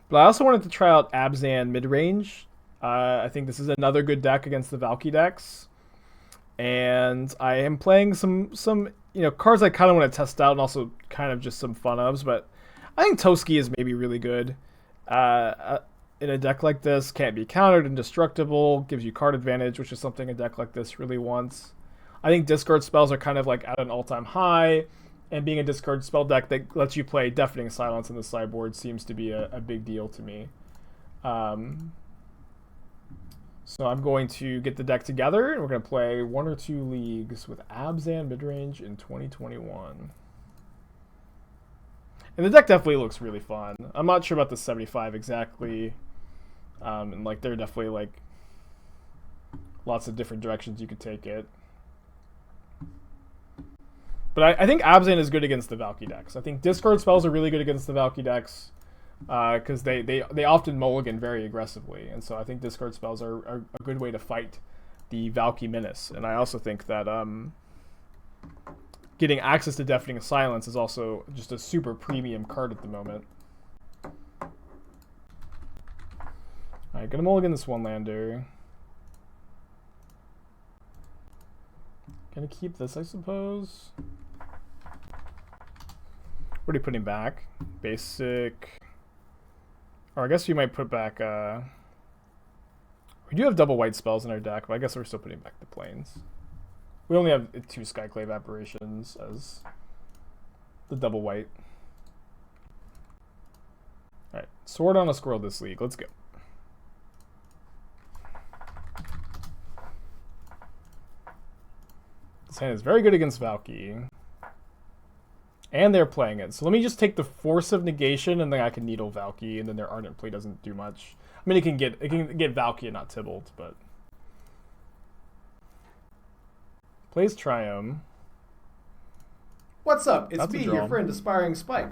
But I also wanted to try out Abzan Midrange. I think this is another good deck against the Valki decks. And I am playing some cards I kind of want to test out and also kind of just some fun ofs. But I think Toski is maybe really good. In a deck like this, can't be countered, indestructible, gives you card advantage, which is something a deck like this really wants. I think discard spells are kind of like at an all-time high, and being a discard spell deck that lets you play Deafening Silence in the sideboard seems to be a big deal to me. So I'm going to get the deck together, and we're going to play 1 or 2 leagues with Abzan Midrange in 2021. And the deck definitely looks really fun. I'm not sure about the 75 exactly. And like there are definitely like lots of different directions you could take it. But I think Abzan is good against the Valki decks. I think discard spells are really good against the Valki decks because they often mulligan very aggressively. And so I think discard spells are a good way to fight the Valki menace. And I also think that getting access to Deafening Silence is also just a super premium card at the moment. Alright, gonna mulligan this one lander. Gonna keep this, I suppose. What are you putting back? Basic. Or I guess you might put back... We do have double white spells in our deck, but I guess we're still putting back the plains. We only have 2 Skyclave Apparitions as the double white. Alright, Sword on a Squirrel this league. Let's go. This hand is very good against Valki. And they're playing it. So let me just take the Force of Negation, and then I can Needle Valki, and then their Ardent Play doesn't do much. I mean, it can get Valki and not Tybalt, but... Plays Triome. What's up? It's That's me, your friend, Aspiring Spike.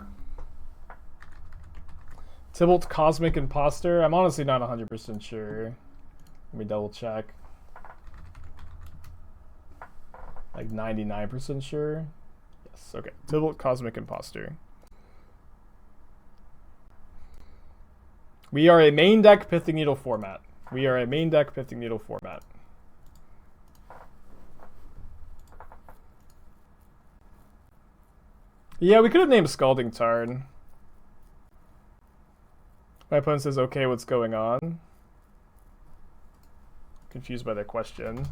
Tybalt Cosmic Imposter? I'm honestly not 100% sure. Let me double check. Like 99% sure. Yes, okay. Tybalt Cosmic Imposter. We are a main deck Pithing Needle format. We are a main deck Pithing Needle format. Yeah, we could have named Scalding Tarn. My opponent says, okay, what's going on? Confused by their question.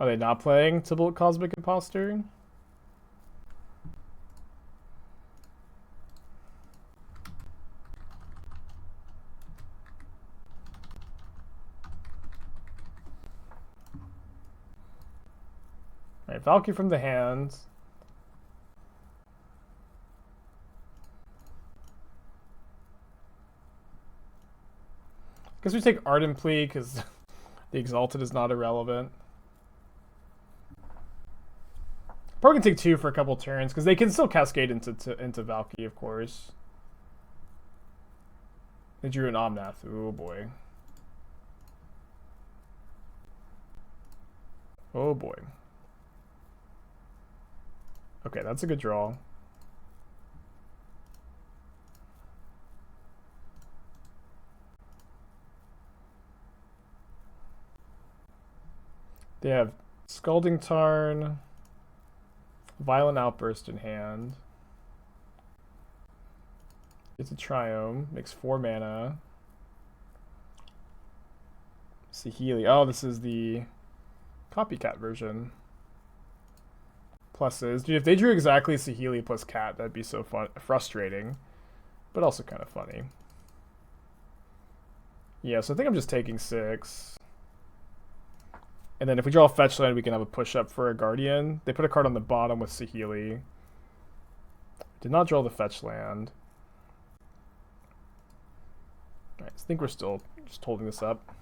Are they not playing Tybalt Cosmic Imposter? Alright, Valki from the hand. Guess we take Ardent Plea because the Exalted is not irrelevant. Probably can take 2 for a couple turns because they can still cascade into Valki, of course. They drew an Omnath. Oh boy. Oh boy. Okay, that's a good draw. They have Scalding Tarn, Violent Outburst in hand. It's a Triome, makes 4 mana. Saheeli. Oh, this is the copycat version. Pluses. Dude, if they drew exactly Saheeli plus cat, that'd be so fun, frustrating, but also kind of funny. Yeah, so I think I'm just taking 6. And then if we draw a fetch land, we can have a push up for a Guardian. They put a card on the bottom with Saheeli. Did not draw the fetch land. Alright, I think we're still just holding this up.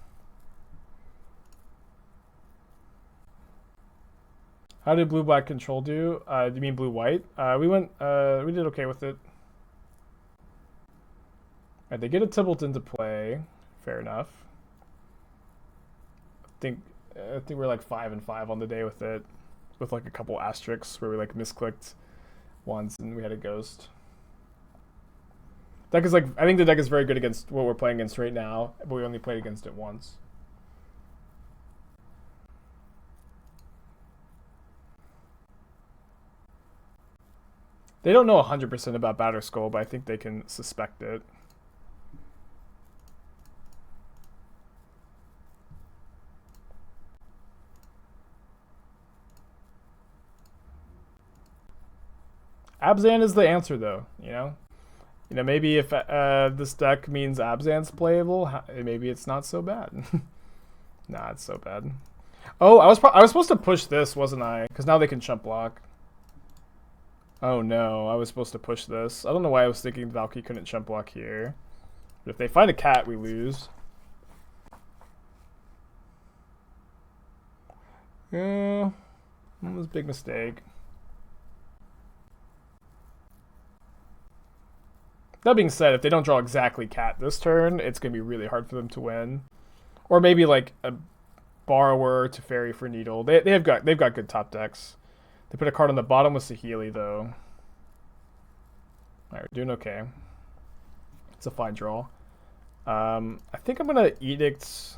How did blue-black control do? Do you mean blue-white? We did okay with it. Alright, they get a Tybalt into play. Fair enough. I think we're like 5 and 5 on the day with it, with like a couple asterisks where we like misclicked once and we had a ghost. Deck is like, I think the deck is very good against what we're playing against right now, but we only played against it once. They don't know 100% about Batterskull, but I think they can suspect it. Abzan is the answer, though, you know? You know, maybe if this deck means Abzan's playable, maybe it's not so bad. Nah, it's so bad. Oh, I was supposed to push this, wasn't I? Because now they can chump block. Oh no, I was supposed to push this. I don't know why I was thinking Valki couldn't chump block here. But if they find a cat, we lose. Yeah, that was a big mistake. That being said, if they don't draw exactly cat this turn, it's going to be really hard for them to win. Or maybe like a Borrower to Fairy for Needle. They've got good top decks. They put a card on the bottom with Saheeli, though. Alright, we're doing okay. It's a fine draw. I think I'm going to Edict...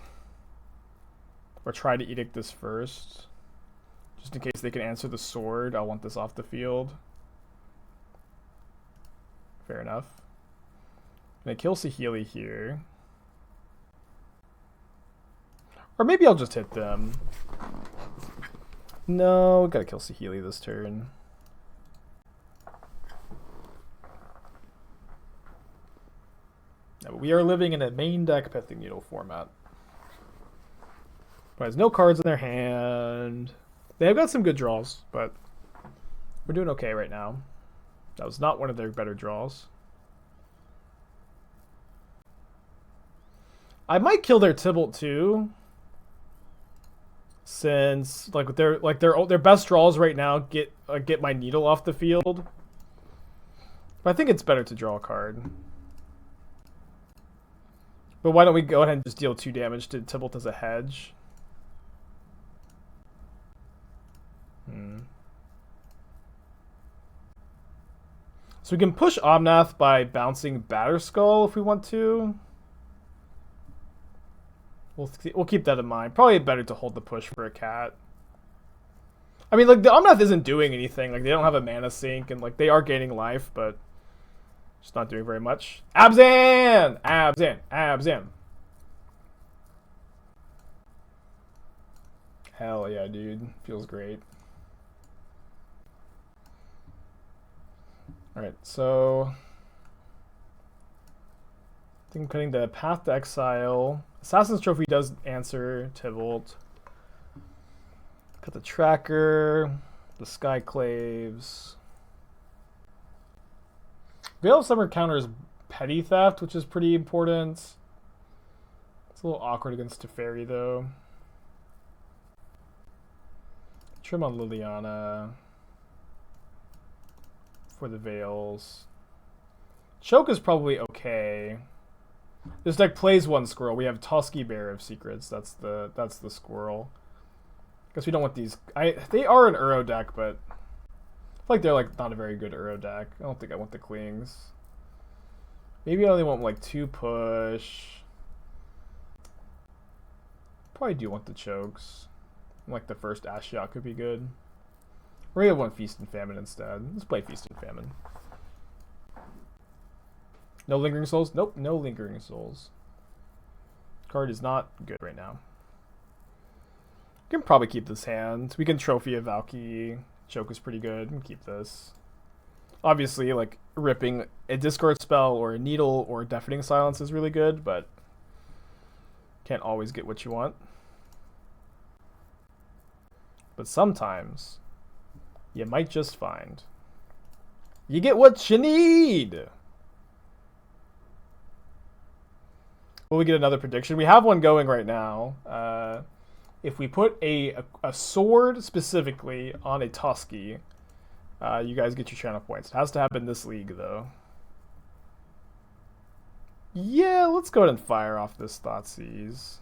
Or try to Edict this first. Just in case they can answer the sword. I want this off the field. Fair enough. I'm going to kill Saheeli here. Or maybe I'll just hit them. No, gotta kill Saheeli this turn. No, we are living in a main deck Pithing Needle format. But has no cards in their hand. They have got some good draws, but we're doing okay right now. That was not one of their better draws. I might kill their Tibalt too. Since their best draws right now get my Needle off the field. But I think it's better to draw a card. But why don't we go ahead and just deal 2 damage to Tibalt as a hedge? So we can push Omnath by bouncing Batterskull if we want to. We'll keep that in mind. Probably better to hold the push for a cat. I mean, like, the Omnath isn't doing anything. Like, they don't have a mana sink, and, like, they are gaining life, but just not doing very much. Abzan! Abzan! Abzan! Hell yeah, dude. Feels great. Alright, so... I think I'm cutting the Path to Exile. Assassin's Trophy does answer Tibalt. Got the Tracker, the Skyclaves. Veil of Summer counters Petty Theft, which is pretty important. It's a little awkward against Teferi, though. Trim on Liliana for the Veils. Choke is probably okay. This deck plays 1 squirrel. We have Toski, Bearer of Secrets. That's the squirrel. Guess we don't want these. They are an Uro deck, but I feel like they're like not a very good Uro deck. I don't think I want the Clings. Maybe I only want like 2 push. Probably do want the chokes. Like the first Ashiok could be good. Or we have 1 Feast and Famine instead. Let's play Feast and Famine. No Lingering Souls? Nope, no Lingering Souls. Card is not good right now. We can probably keep this hand. We can Trophy a Valki. Choke is pretty good. We can keep this. Obviously, like, ripping a Discard spell or a Needle or a Deafening Silence is really good, but can't always get what you want. But sometimes, you might just find you get what you need! Will we get another prediction? We have one going right now. If we put a sword specifically on a Toski, you guys get your channel points. It has to happen this league, though. Yeah, let's go ahead and fire off this Thoughtseize.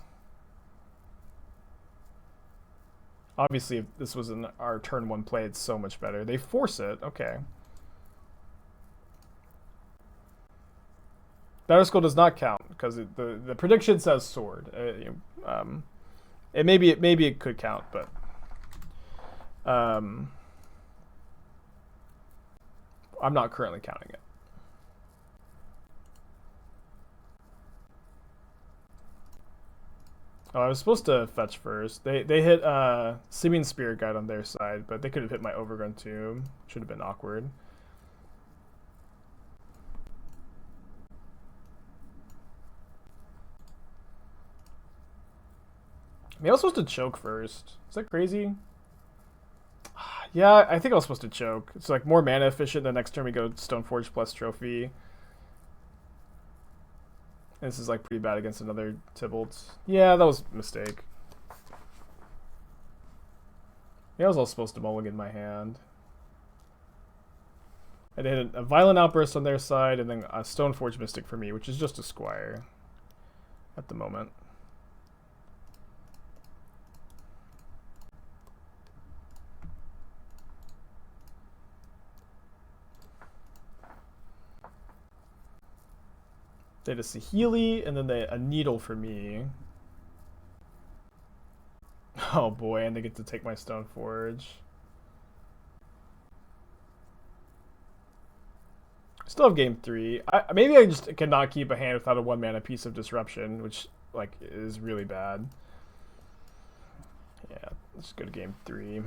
Obviously, if this was in our turn 1 play, it's so much better. They force it. Okay. Batterskull does not count because the prediction says sword. Maybe it could count, but I'm not currently counting it. Oh, I was supposed to fetch first. They hit Simian Spirit Guide on their side, but they could have hit my Overgrown Tomb. Should have been awkward. Maybe I was supposed to choke first. Is that crazy? Yeah, I think I was supposed to choke. It's like more mana efficient. The next turn we go Stoneforge plus Trophy. And this is like pretty bad against another Tybalt. Yeah, that was a mistake. Yeah, I was all supposed to mulligan my hand. I did a Violent Outburst on their side, and then a Stoneforge Mystic for me, which is just a Squire at the moment. They had a Saheeli, and then a Needle for me. Oh boy, and they get to take my Stoneforge. Still have game 3. Maybe I just cannot keep a hand without a 1-mana piece of Disruption, which like is really bad. Yeah, let's go to game 3.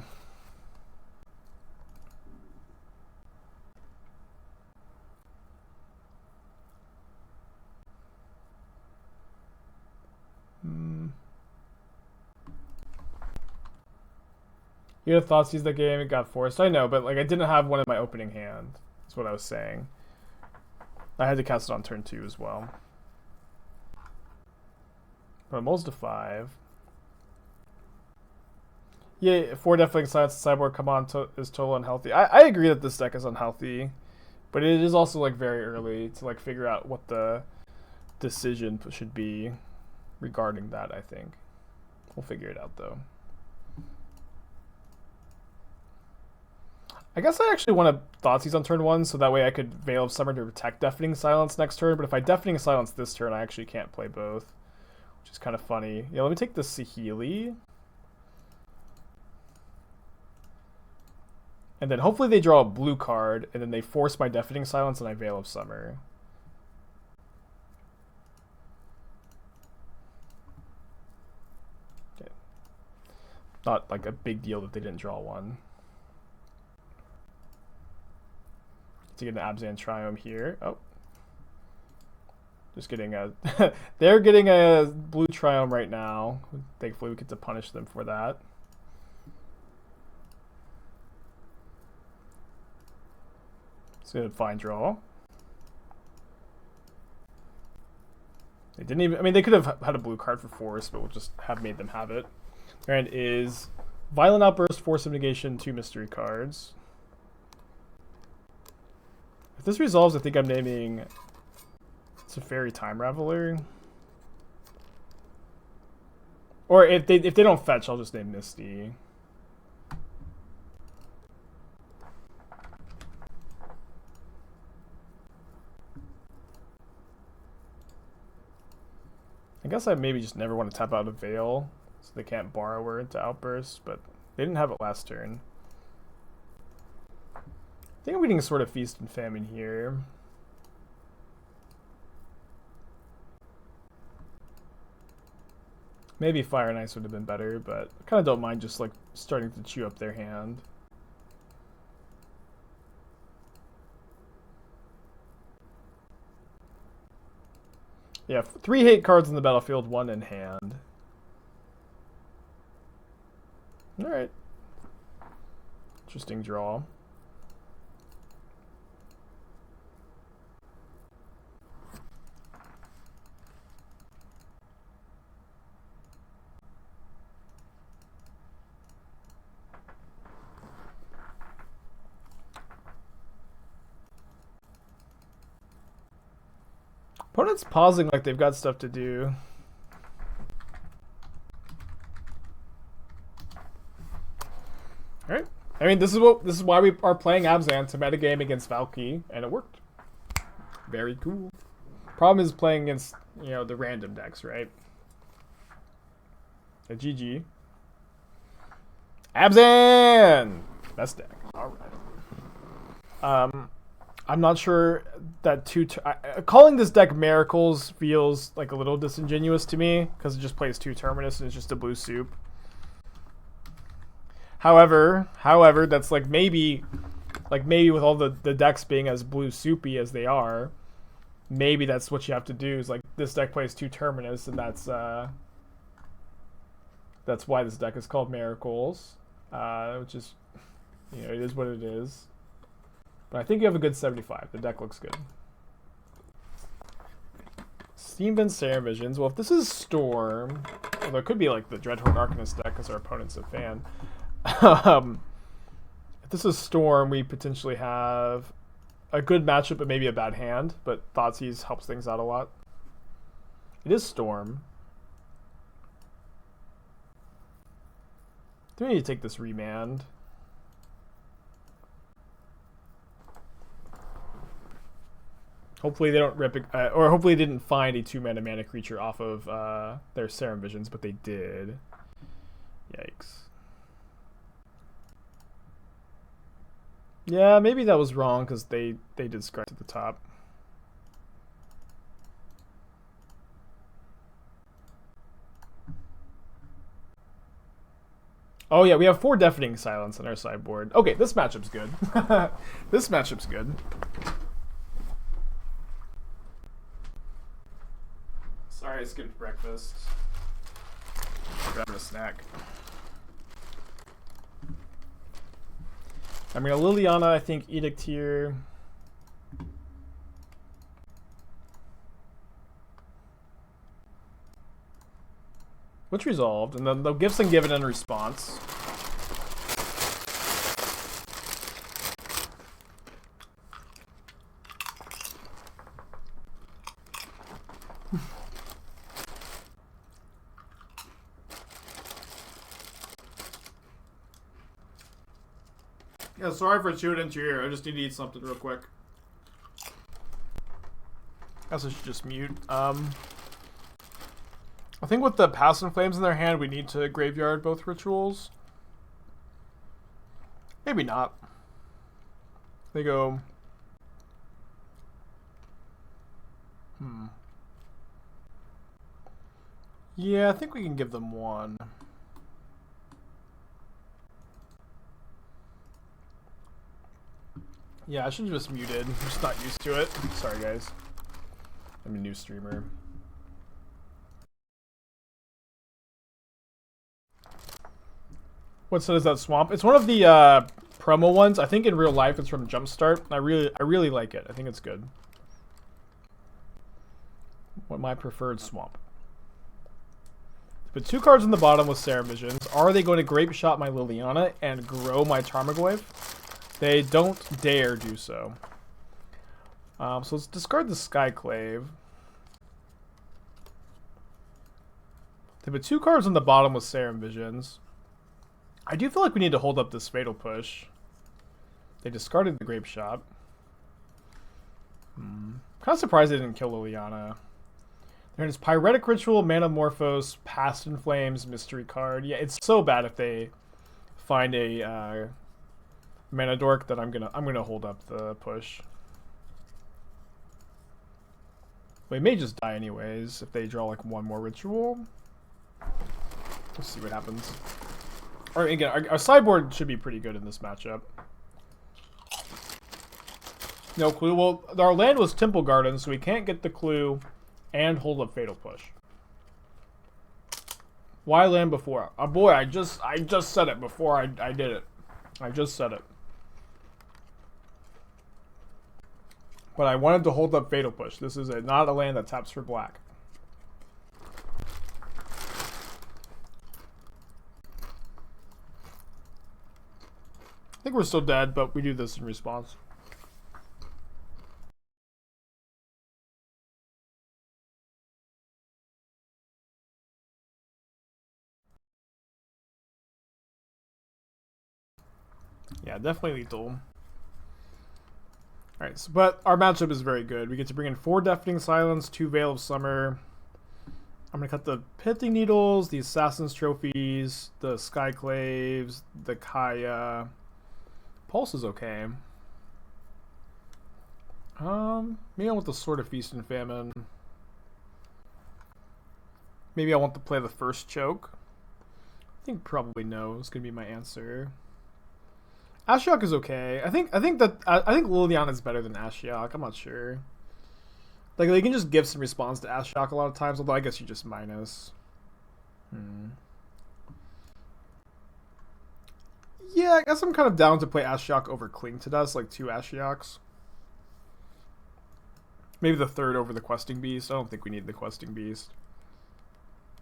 You had Thoughtseize the game, it got forced. I know, but like I didn't have one in my opening hand. That's what I was saying. I had to cast it on turn 2 as well. But Moles to 5. Yeah, 4 Deafening Silence Sideboard come on is total unhealthy. I agree that this deck is unhealthy, but it is also like very early to like figure out what the decision should be regarding that, I think. We'll figure it out though. I guess I actually want to Thoughtseize on turn 1, so that way I could Veil of Summer to protect Deafening Silence next turn, but if I Deafening Silence this turn, I actually can't play both, which is kind of funny. Yeah, let me take the Saheeli. And then hopefully they draw a blue card, and then they force my Deafening Silence and I Veil of Summer. Okay. Not like a big deal that they didn't draw one. To get an Abzan Triome here. Oh. Just getting a... They're getting a blue Triome right now. Thankfully we get to punish them for that. It's a fine draw. They didn't even... I mean, they could have had a blue card for force, but we'll just have made them have it. Their end is Violent Outburst, Force of Negation, 2 mystery cards. If this resolves, I think I'm naming Teferi Time Raveler. Or if they don't fetch, I'll just name Misty. I guess I maybe just never want to tap out a Veil, so they can't borrow her into Outburst, but they didn't have it last turn. I think I'm getting a sort of Feast and Famine here. Maybe Fire and Ice would have been better, but I kind of don't mind just like starting to chew up their hand. Yeah, 3 hate cards in the battlefield, 1 in hand. Alright. Interesting draw. Opponent's pausing like they've got stuff to do. Alright. I mean, this is why we are playing Abzan to metagame against Valki, and it worked. Very cool. Problem is playing against, you know, the random decks, right? A GG. Abzan! Best deck. Alright. I'm not sure that calling this deck Miracles feels like a little disingenuous to me because it just plays 2 Terminus and it's just a blue soup. However, that's like maybe with all the decks being as blue soupy as they are, maybe that's what you have to do is like this deck plays 2 Terminus and that's why this deck is called Miracles, which is, you know, it is what it is. But I think you have a good 75. The deck looks good. Steamvent Serum Visions. Well, if this is Storm, although it could be like the Dreadhorde Arcanist deck because our opponent's a fan. If this is Storm, we potentially have a good matchup but maybe a bad hand. But Thoughtseize helps things out a lot. It is Storm. Do we need to take this Remand? Hopefully they don't rip it, or hopefully they didn't find a 2-mana creature off of their Serum Visions, but they did. Yikes. Yeah, maybe that was wrong because they did scratch at the top. Oh yeah, we have 4 Deafening Silence on our sideboard. Okay, this matchup's good. This matchup's good. Sorry, I skipped breakfast. Grabbing a snack. I'm gonna Liliana, I think Edict here. Which resolved, and then the Gifts Ungiven in response. Yeah, sorry for chewing into your ear. I just need to eat something real quick. I guess I should just mute. I think with the Past in Flames in their hand, we need to graveyard both rituals. Maybe not. They go... Yeah, I think we can give them 1. Yeah, I should have just muted. I'm just not used to it. Sorry, guys. I'm a new streamer. What set is that swamp? It's one of the promo ones. I think in real life it's from Jumpstart. I really like it. I think it's good. What my preferred swamp. Put 2 cards in the bottom with Serum Visions. Are they going to Grape Shot my Liliana and grow my Tarmogoyf? They don't dare do so. So let's discard the Skyclave. They put 2 cards on the bottom with Serum Visions. I do feel like we need to hold up this Fatal Push. They discarded the Grape Shot. Kind of surprised they didn't kill Liliana. There's Pyretic Ritual, Manamorphose, Past in Flames, Mystery card. Yeah, it's so bad if they find a Mana Dork that I'm gonna hold up the push. We may just die anyways if they draw like 1 more ritual. Let's see what happens. Or again, our sideboard should be pretty good in this matchup. No clue. Well, our land was Temple Garden, so we can't get the clue and hold up Fatal Push. Why land before? Oh boy, I just said it before I did it. I just said it. But I wanted to hold up Fatal Push. This is not a land that taps for black. I think we're still dead, but we do this in response. Yeah, definitely lethal. Alright, so, but our matchup is very good. We get to bring in 4 Deafening Silence, 2 Veil of Summer. I'm going to cut the Pithing Needles, the Assassin's Trophies, the Skyclaves, the Kaya. Pulse is okay. Maybe I want the Sword of Feast and Famine. Maybe I want to play the first choke. I think probably no is going to be my answer. Ashiok is okay. I think Liliana is better than Ashiok. I'm not sure. Like, they can just give some response to Ashiok a lot of times, although I guess you just minus. Yeah, I guess I'm kind of down to play Ashiok over Cling to Dust, like 2 Ashioks. Maybe the 3rd over the Questing Beast. I don't think we need the Questing Beast.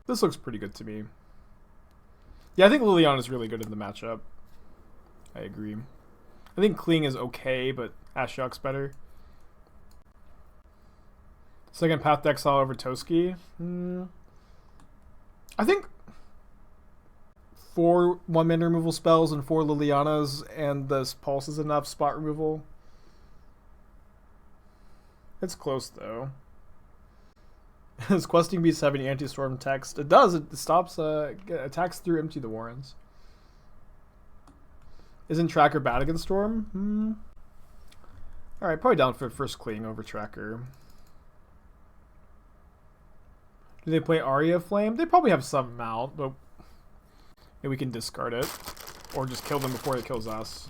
This looks pretty good to me. Yeah, I think Liliana is really good in the matchup. I agree. I think Cling is okay, but Ashiok's better. Second Path to Exile over Toski. I think 4 1-mana removal spells and 4 Lilianas and this Pulse is enough spot removal. It's close though. Does Questing Beast have any anti-storm text? It does. It stops attacks through Empty the Warrens. Isn't Tracker bad against Storm? Alright, probably down for first Cling over Tracker. Do they play Aria Flame? They probably have some amount, but maybe we can discard it. Or just kill them before it kills us.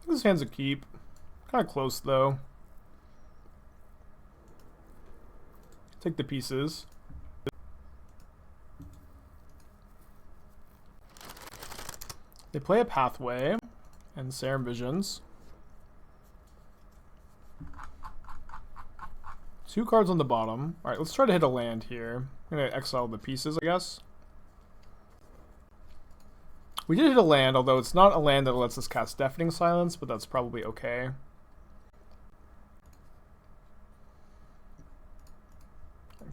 This hand's a keep. Kind of close, though. Take the pieces. They play a Pathway and Serum Visions. 2 cards on the bottom. Alright, let's try to hit a land here. I'm going to exile the pieces, I guess. We did hit a land, although it's not a land that lets us cast Deafening Silence, but that's probably okay.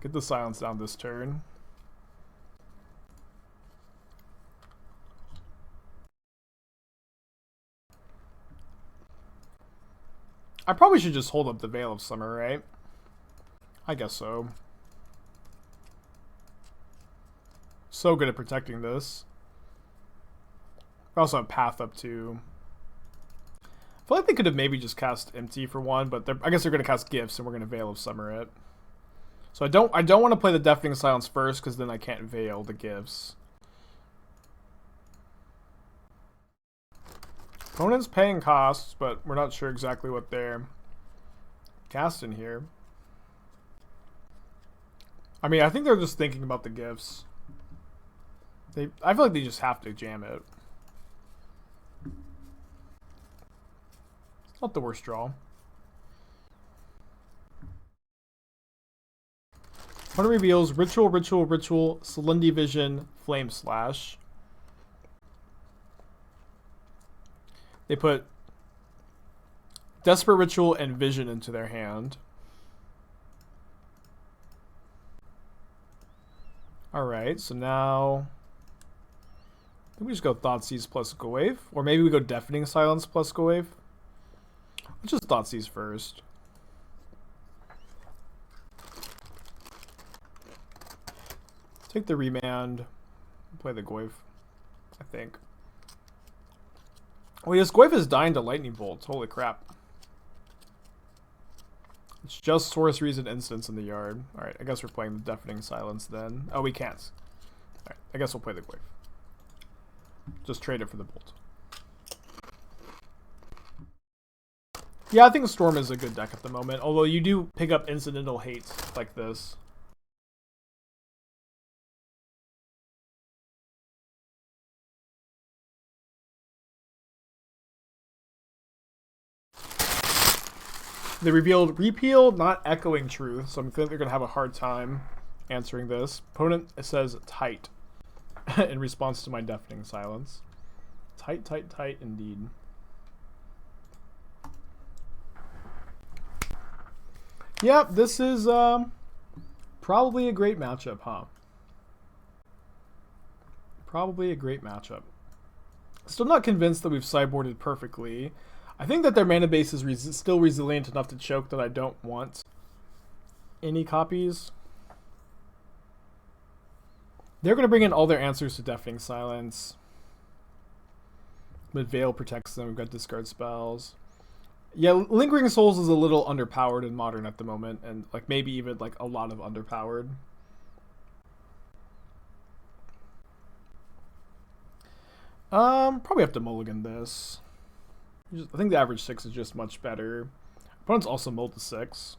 Get the silence down this turn. I probably should just hold up the Veil of Summer, right? I guess so. So good at protecting this. We also have Path up too. I feel like they could have maybe just cast Empty for 1, but I guess they're going to cast Gifts and we're going to Veil of Summer it. So I don't want to play the Deafening Silence first because then I can't Veil the Gifts. Opponent's paying costs, but we're not sure exactly what they're casting here. I mean, I think they're just thinking about the Gifts. I feel like they just have to jam it. It's not the worst draw. Opponent reveals Ritual, Ritual, Ritual, Celindy Vision, Flame Slash. They put Desperate Ritual and Vision into their hand. Alright, so now I think we just go Thoughtseize plus Goyf. Or maybe we go Deafening Silence plus Goyf. Let's just Thoughtseize first. Take the Remand. Play the Goyf, I think. Oh yes, Goyf is dying to Lightning Bolts. Holy crap. It's just Sorceries and Instants in the yard. Alright, I guess we're playing the Deafening Silence then. Oh, we can't. Alright, I guess we'll play the Goyf. Just trade it for the Bolt. Yeah, I think Storm is a good deck at the moment, although you do pick up incidental hate like this. They revealed Repeal, not Echoing Truth, so I'm feeling they're going to have a hard time answering this. Opponent says tight in response to my Deafening Silence. Tight, tight, tight indeed. Yep, this is probably a great matchup, huh? Probably a great matchup. Still not convinced that we've sideboarded perfectly. I think that their mana base is still resilient enough to choke that I don't want any copies. They're going to bring in all their answers to Deafening Silence. But Veil protects them. We've got discard spells. Yeah, Lingering Souls is a little underpowered in Modern at the moment, and like maybe even like a lot of underpowered. Probably have to mulligan this. I think the average 6 is just much better. Opponent's also mulled to 6.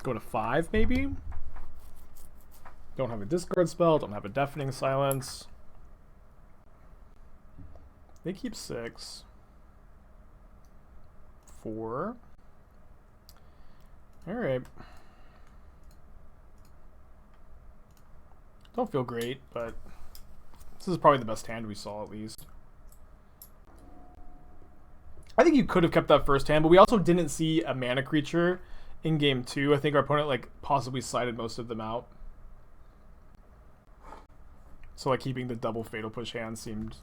Go to 5 maybe. Don't have a discard spell. Don't have a Deafening Silence. They keep 6. 4. Alright. Don't feel great, but this is probably the best hand we saw at least. I think you could have kept that first hand, but we also didn't see a mana creature in game 2. I think our opponent like possibly sided most of them out. So like keeping the double Fatal Push hand seemed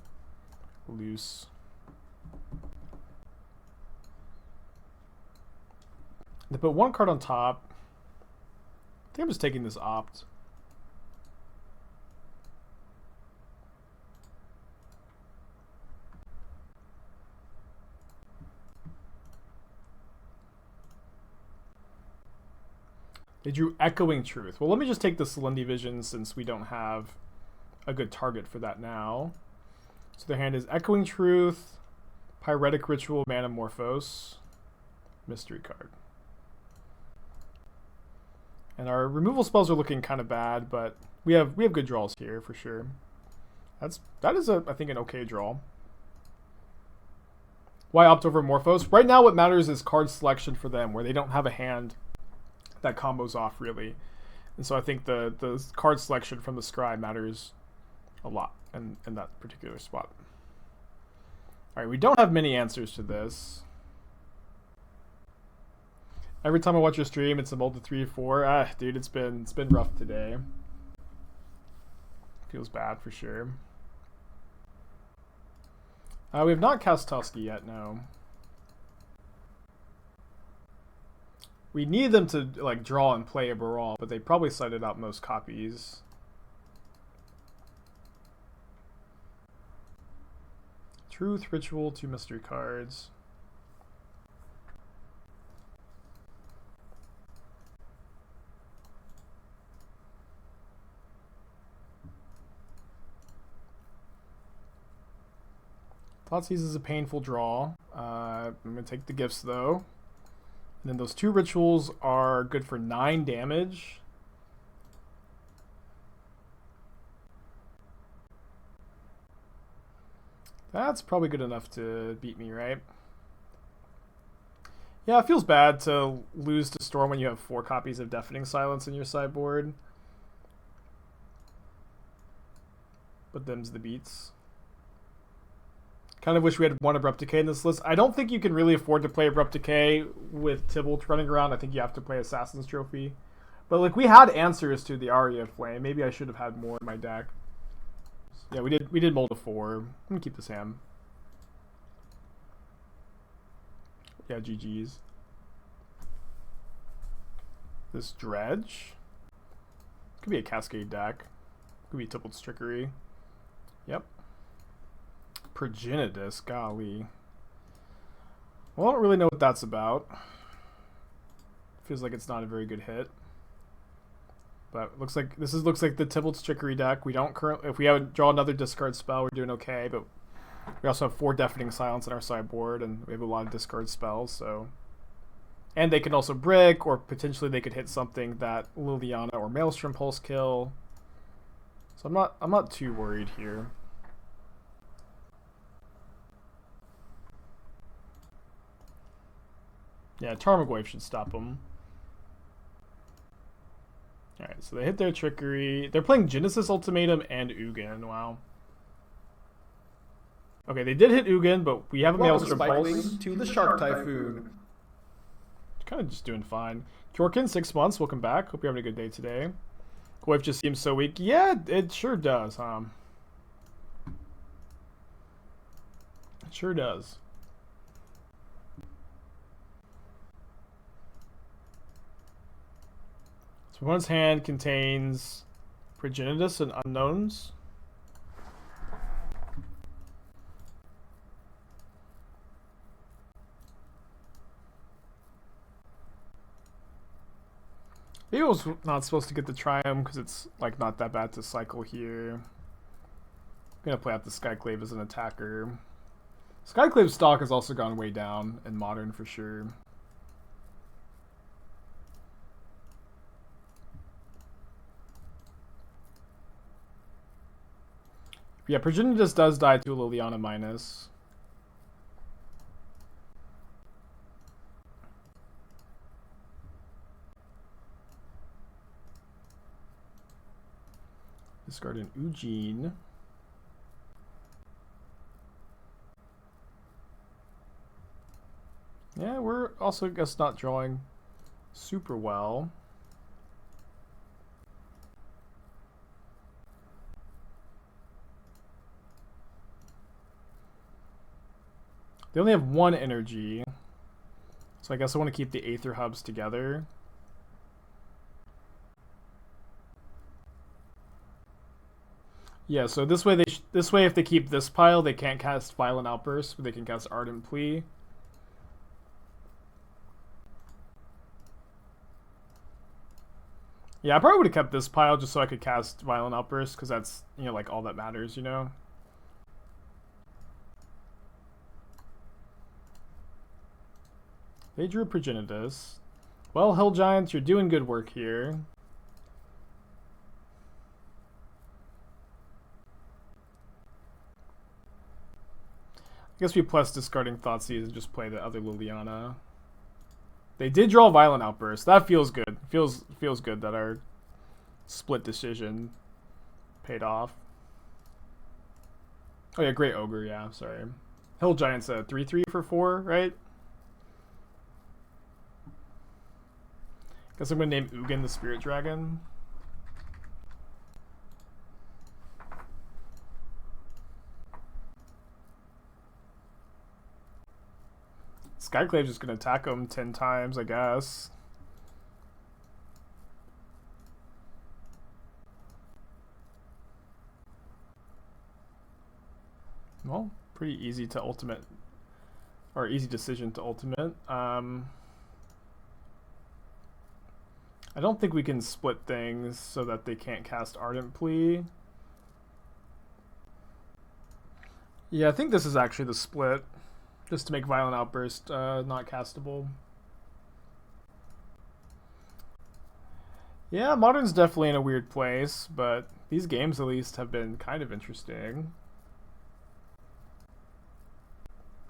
loose. They put one card on top. I think I'm just taking this Opt. They drew Echoing Truth. Well, let me just take the Selene Vision since we don't have a good target for that now. So their hand is Echoing Truth, Pyretic Ritual, Manamorphose, Mystery card. And our removal spells are looking kind of bad, but we have good draws here for sure. That is I think an okay draw. Why opt over Morphos? Right now what matters is card selection for them, where they don't have a hand that combos off really. And so I think the card selection from the Scry matters a lot in that particular spot. Alright, we don't have many answers to this. Every time I watch your stream, it's a multi 3 or 4. Ah, dude, it's been rough today. Feels bad for sure. We have not cast Toski yet, no. We need them to like draw and play a Baral, but they probably cited out most copies. Truth, Ritual, 2 mystery cards. Thoughtseize is a painful draw. I'm going to take the gifts though. And then those 2 rituals are good for 9 damage. That's probably good enough to beat me, right? Yeah, it feels bad to lose to Storm when you have 4 copies of Deafening Silence in your sideboard. But them's the beats. Kind of wish we had one Abrupt Decay in this list. I don't think you can really afford to play Abrupt Decay with Tybalt running around. I think you have to play Assassin's Trophy. But like we had answers to the Aria Flame. Maybe I should have had more in my deck. Yeah, we did mold a 4. I'm gonna keep this hand. Yeah, GG's. This Dredge. Could be a Cascade deck. Could be Tybalt's Trickery. Yep. Progenitus, golly. Well, I don't really know what that's about. Feels like it's not a very good hit. But it looks like looks like the Tybalt's Trickery deck. We don't currently, if we draw another discard spell, we're doing okay. But we also have 4 Deafening Silence in our sideboard, and we have a lot of discard spells. So, and they can also brick, or potentially they could hit something that Liliana or Maelstrom Pulse kill. So I'm not too worried here. Yeah, Tarmogoyf should stop them. Alright, so they hit their Trickery. They're playing Genesis Ultimatum and Ugin. Wow. Okay, they did hit Ugin, but we have a Maelstrom Pulse. To the Shark Typhoon. Kind of just doing fine. Jorkin, 6 months. Welcome back. Hope you're having a good day today. Coif just seems so weak. Yeah, it sure does, huh? It sure does. So one's hand contains Progenitus and Unknowns. Maybe I was not supposed to get the Triome because it's like not that bad to cycle here. I'm gonna play out the Skyclave as an attacker. Skyclave's stock has also gone way down in Modern for sure. Yeah, Progenitus does die to a Liliana minus. Discard an Ugin. Yeah, we're also, I guess, not drawing super well. They only have one energy, so I guess I want to keep the Aether Hubs together. Yeah, so this way if they keep this pile, they can't cast Violent Outburst, but they can cast Ardent Plea. Yeah, I probably would have kept this pile just so I could cast Violent Outburst, because that's, you know, like all that matters, you know? They drew Progenitus. Well, Hill Giants, you're doing good work here. I guess we plus discarding Thoughtseize and just play the other Liliana. They did draw Violent Outburst. That feels good. Feels good that our split decision paid off. Oh yeah, Great Ogre, yeah, sorry. Hill Giant's a 3/3 for 4, right? Guess I'm gonna name Ugin the Spirit Dragon. Skyclave's just gonna attack him 10 times, I guess. Well, pretty easy to ultimate, or easy decision to ultimate. I don't think we can split things so that they can't cast Ardent Plea. Yeah, I think this is actually the split, just to make Violent Outburst not castable. Yeah, Modern's definitely in a weird place, but these games at least have been kind of interesting.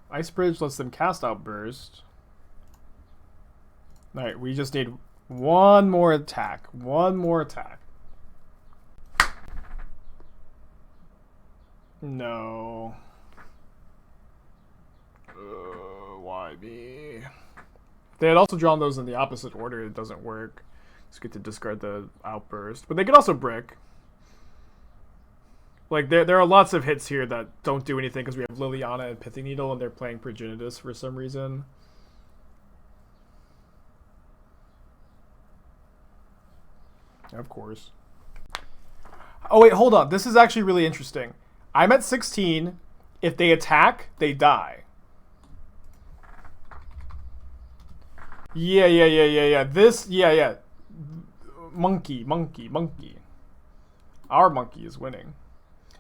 Ice Bridge lets them cast Outburst. Alright, we just need one more attack. One more attack. No. Why me? If they had also drawn those in the opposite order, it doesn't work. Just get to discard the Outburst. But they could also brick. Like, there are lots of hits here that don't do anything because we have Liliana and Pithing Needle and they're playing Progenitus for some reason. Of course. Oh wait, hold on. This is actually really interesting. I'm at 16. If they attack, they die. Yeah. This, yeah. Monkey. Our monkey is winning.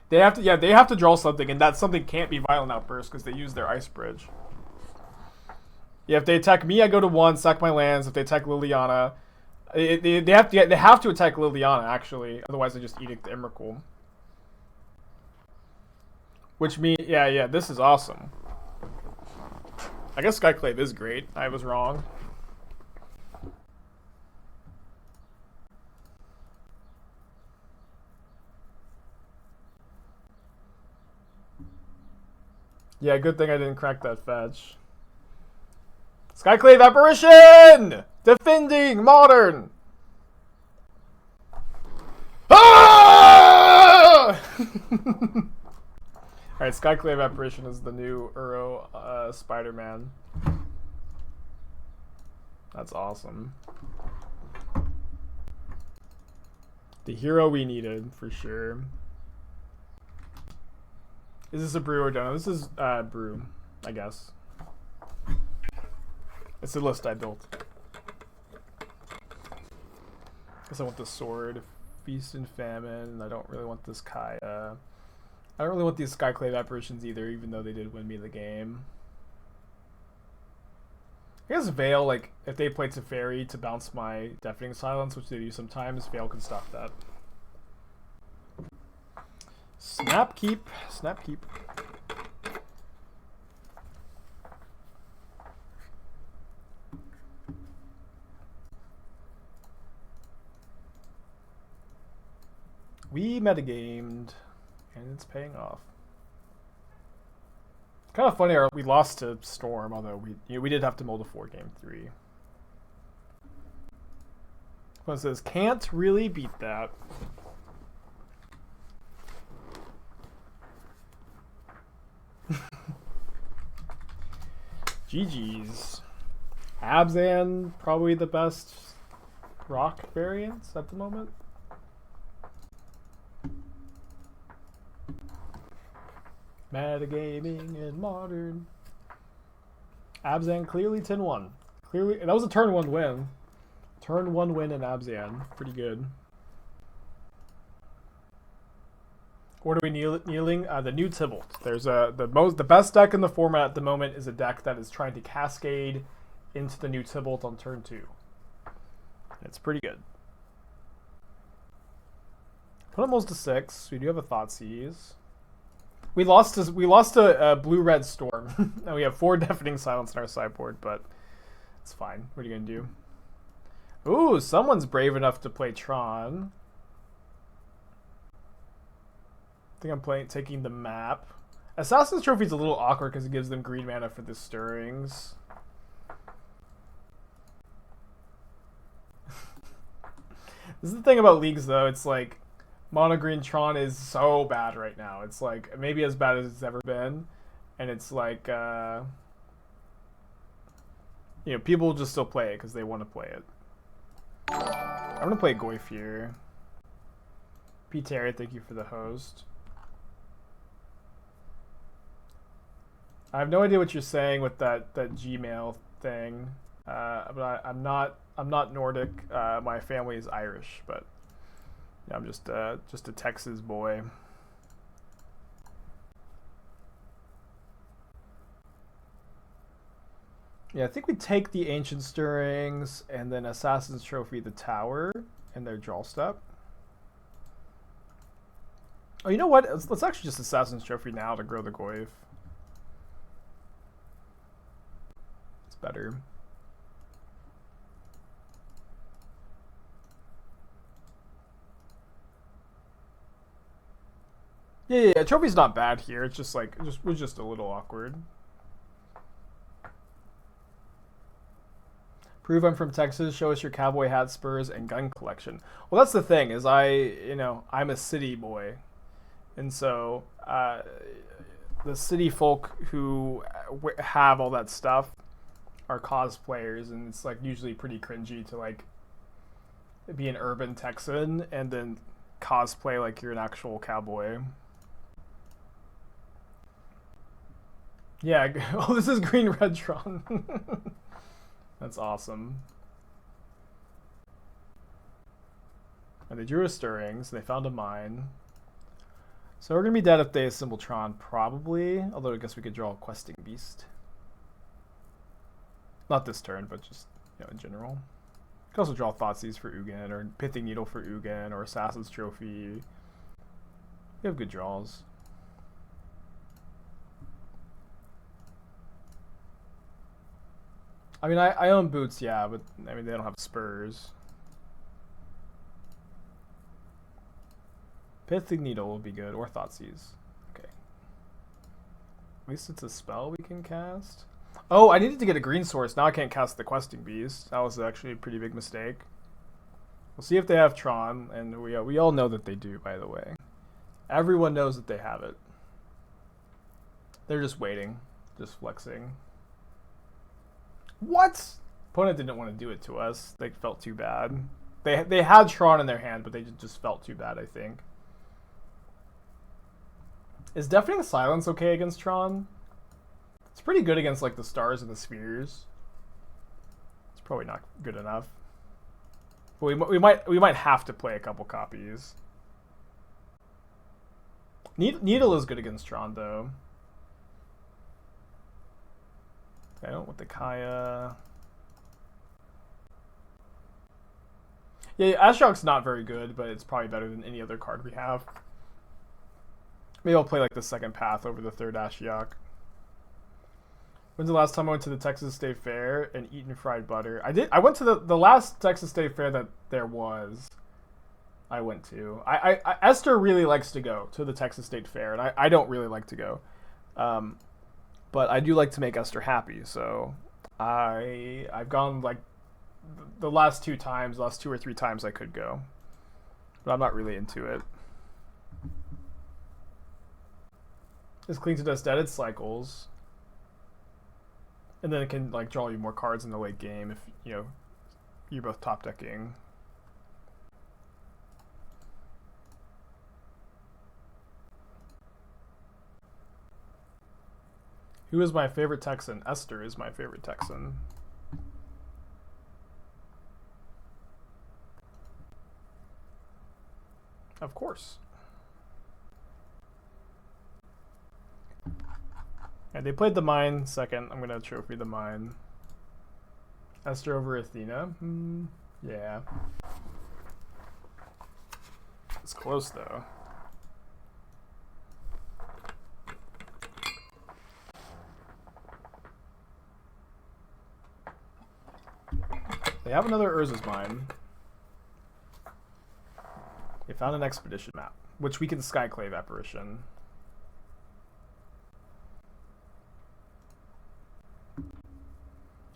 They have to draw something, and that something can't be Violent Outburst because they use their Ice Bridge. Yeah, if they attack me, I go to 1, sack my lands. If they attack Liliana, they have to attack Liliana actually, otherwise they just Edict the Emrakul. Which means, yeah, this is awesome. I guess Skyclave is great. I was wrong. Yeah, good thing I didn't crack that fetch. Skyclave Apparition! Defending Modern! Alright, Skyclave Apparition is the new Uro Spider-Man. That's awesome. The hero we needed, for sure. Is this a brew or demo? This is brew, I guess. It's the list I built. Guess I want the sword, Feast and Famine, and I don't really want this Kaya. I don't really want these Skyclave Apparitions either, even though they did win me the game. I guess Veil, like, if they play Teferi to bounce my Deafening Silence, which they do sometimes, Veil can stop that. Snap keep. Snap keep. We metagamed, and it's paying off. Kind of funny, we lost to Storm, although we did have to mold a 4 game 3. One says, can't really beat that. GG's. Abzan, probably the best rock variants at the moment. Metagaming in Modern. Abzan clearly 10-1. Clearly, that was a turn 1 win. Turn 1 win in Abzan. Pretty good. What are we kneeling? The new Tybalt. There's the best deck in the format at the moment is a deck that is trying to cascade into the new Tybalt on turn 2. It's pretty good. Put almost to 6. We do have a Thoughtseize. We lost to blue-red Storm. And we have 4 Deafening Silence in our sideboard, but it's fine. What are you gonna do? Ooh, someone's brave enough to play Tron. I think I'm taking the map. Assassin's Trophy's a little awkward because it gives them green mana for the Stirrings. This is the thing about leagues, though. It's like mono green Tron is so bad right now. It's like maybe as bad as it's ever been, and it's like you know, people just still play it because they want to play it. I'm gonna play Goyf here. P. Terry, thank you for the host. I have no idea what you're saying with that Gmail thing, but I'm not Nordic. My family is Irish, but yeah, I'm just a Texas boy. Yeah, I think we take the Ancient Stirrings and then Assassin's Trophy the Tower and their draw step. Oh, you know what? Let's actually just Assassin's Trophy now to grow the Goyf. It's better. Yeah, Trophy's not bad here. It's just like, it was just a little awkward. Prove I'm from Texas. Show us your cowboy hat, spurs, and gun collection. Well, that's the thing, is I'm a city boy. And so the city folk who have all that stuff are cosplayers, and it's like usually pretty cringy to like be an urban Texan and then cosplay like you're an actual cowboy. Yeah, oh, this is Green Red Tron. That's awesome. And they drew a Stirrings, they found a mine. So we're going to be dead if they assemble Tron, probably. Although I guess we could draw a Questing Beast. Not this turn, but just, in general. You could also draw Thoughtseize for Ugin, or Pithing Needle for Ugin, or Assassin's Trophy. We have good draws. I mean, I own boots, yeah, but I mean, they don't have spurs. Pithing Needle will be good, or Thoughtseize. Okay. At least it's a spell we can cast. Oh, I needed to get a green source. Now I can't cast the Questing Beast. That was actually a pretty big mistake. We'll see if they have Tron, and we all know that they do, by the way. Everyone knows that they have it. They're just waiting, just flexing. What? Opponent didn't want to do it to us. They felt too bad. They had Tron in their hand, but they just felt too bad, I think. Is Deafening Silence okay against Tron? It's pretty good against like the stars and the spheres. It's probably not good enough. But we might have to play a couple copies. Needle is good against Tron though. I don't want the Kaya. Yeah, Ashiok's not very good, but it's probably better than any other card we have. Maybe I'll play like the second path over the third Ashiok. When's the last time I went to the Texas State Fair and eaten fried butter? I went to the last Texas State Fair that there was. I went to. Esther really likes to go to the Texas State Fair, and I don't really like to go. But I do like to make Esther happy, so I've gone like the last 2 or 3 times I could go. But I'm not really into it. It's Cling to Dust dead, it cycles. And then it can like draw you more cards in the late game if you're both top decking. Who is my favorite Texan? Esther is my favorite Texan. Of course. And they played the mine second. I'm gonna trophy the mine. Esther over Athena. Yeah. It's close though. They have another Urza's Mine. They found an expedition map, which we can Skyclave Apparition.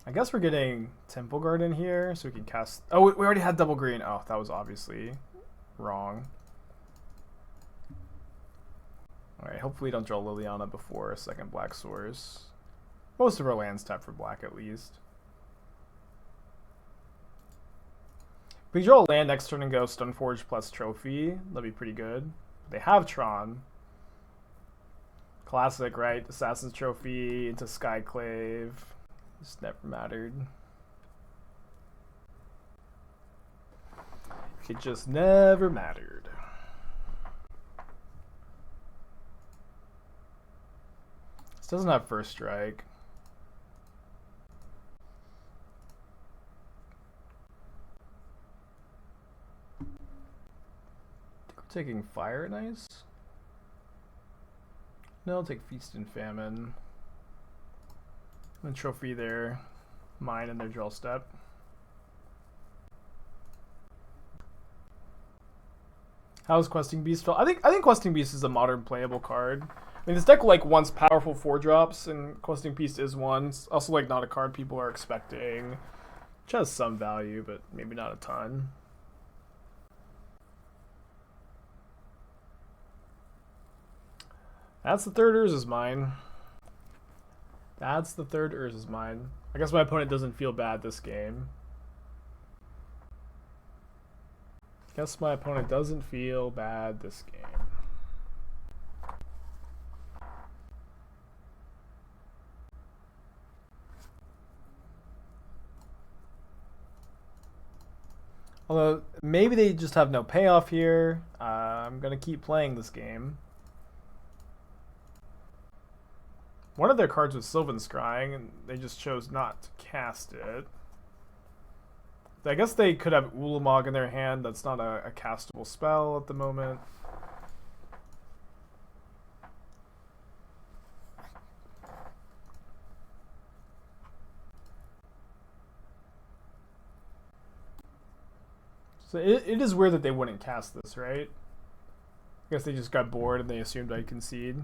I guess we're getting Temple Garden here, so we can cast... Oh, we already had double green. Oh, that was obviously wrong. Alright, hopefully we don't draw Liliana before a second black source. Most of our lands tap for black, at least. If we draw a land next turn and go Stoneforge plus Trophy, that'd be pretty good. They have Tron. Classic, right? Assassin's Trophy into Skyclave. Just never mattered. It just never mattered. This doesn't have first strike. Taking Fire and Ice? No, I'll take Feast and Famine. And trophy their mine and their draw step. How's Questing Beast felt? I think Questing Beast is a modern playable card. I mean, this deck like wants powerful 4-drops, and Questing Beast is one. It's also like not a card people are expecting, which has some value, but maybe not a ton. That's the third Urza's Mine. That's the third Urza's Mine. I guess my opponent doesn't feel bad this game. Guess my opponent doesn't feel bad this game. Although, maybe they just have no payoff here. I'm going to keep playing this game. One of their cards was Sylvan Scrying, and they just chose not to cast it. I guess they could have Ulamog in their hand. That's not a castable spell at the moment. So it is weird that they wouldn't cast this, right? I guess they just got bored and they assumed I'd concede.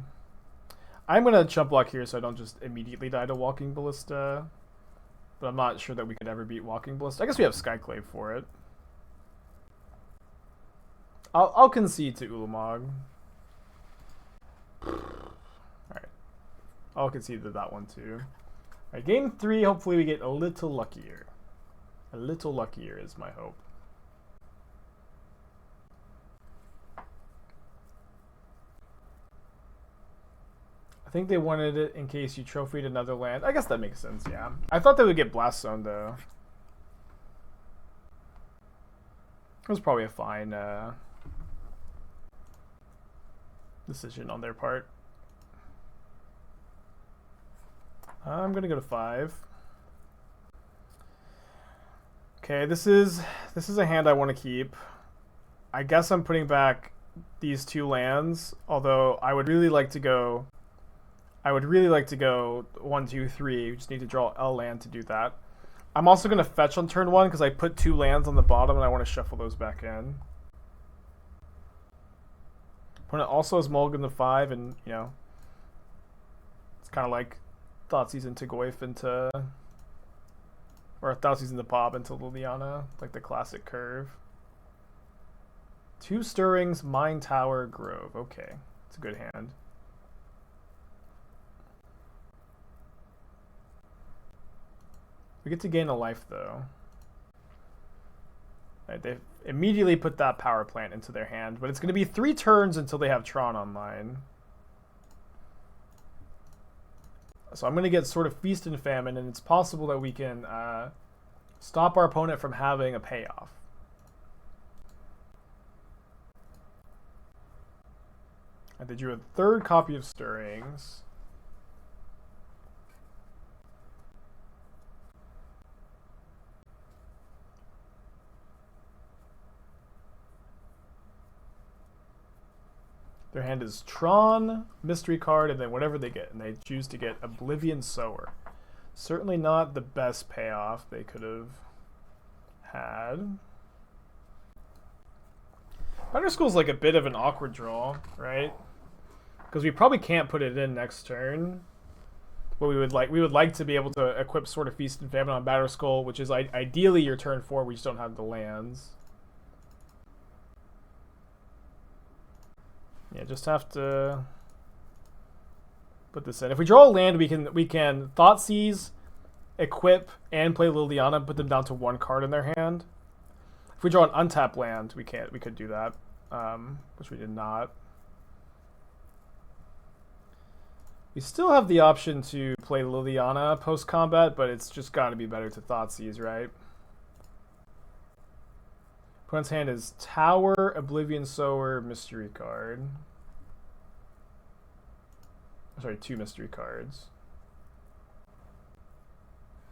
I'm going to chump block here so I don't just immediately die to Walking Ballista. But I'm not sure that we could ever beat Walking Ballista. I guess we have Skyclave for it. I'll concede to Ulamog. I'll concede to that one too. Alright, game 3, hopefully we get a little luckier. A little luckier is my hope. I think they wanted it in case you trophied another land. I guess that makes sense, yeah. I thought they would get Blast Zone, though. It was probably a fine decision on their part. I'm going to go to 5. Okay, this is a hand I want to keep. I guess I'm putting back these 2 lands, although I would really like to go 1, 2, 3. We just need to draw a land to do that. I'm also going to fetch on turn 1 because I put 2 lands on the bottom and I want to shuffle those back in. Opponent also has Mulligan to 5, and you know, it's kind of like Thoughtseize into Goyf into, or Thoughtseize into Pop into Liliana, like the classic curve. 2 Stirrings, Mine Tower, Grove. Okay, it's a good hand. We get to gain a life, though. Right, they immediately put that power plant into their hand, but it's going to be 3 turns until they have Tron online. So I'm going to get sort of Feast and Famine, and it's possible that we can stop our opponent from having a payoff. And they drew a 3rd copy of Stirrings. Their hand is Tron, Mystery Card, and then whatever they get. And they choose to get Oblivion Sower. Certainly not the best payoff they could have had. Batterskull's like a bit of an awkward draw, right? Because we probably can't put it in next turn. But we would like to be able to equip sort of Feast and Famine on Batterskull, which is ideally your turn 4. We just don't have the lands. Yeah, just have to put this in. If we draw a land, we can Thoughtseize, equip, and play Liliana, put them down to 1 card in their hand. If we draw an untapped land, we could do that, which we did not. We still have the option to play Liliana post-combat, but it's just got to be better to Thoughtseize, right? Opponent's hand is Tower, Oblivion Sower, Mystery Card. Sorry, 2 Mystery Cards.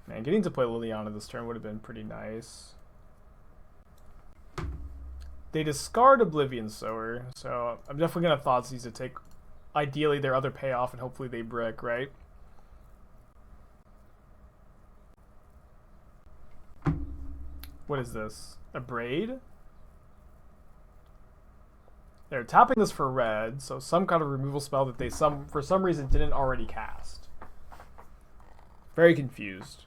Man, getting to play Liliana this turn would have been pretty nice. They discard Oblivion Sower, so I'm definitely going to Thoughtseize to take, ideally, their other payoff, and hopefully they brick, right? What is this? A Braid? They're tapping this for red, so some kind of removal spell that they for some reason didn't already cast. Very confused.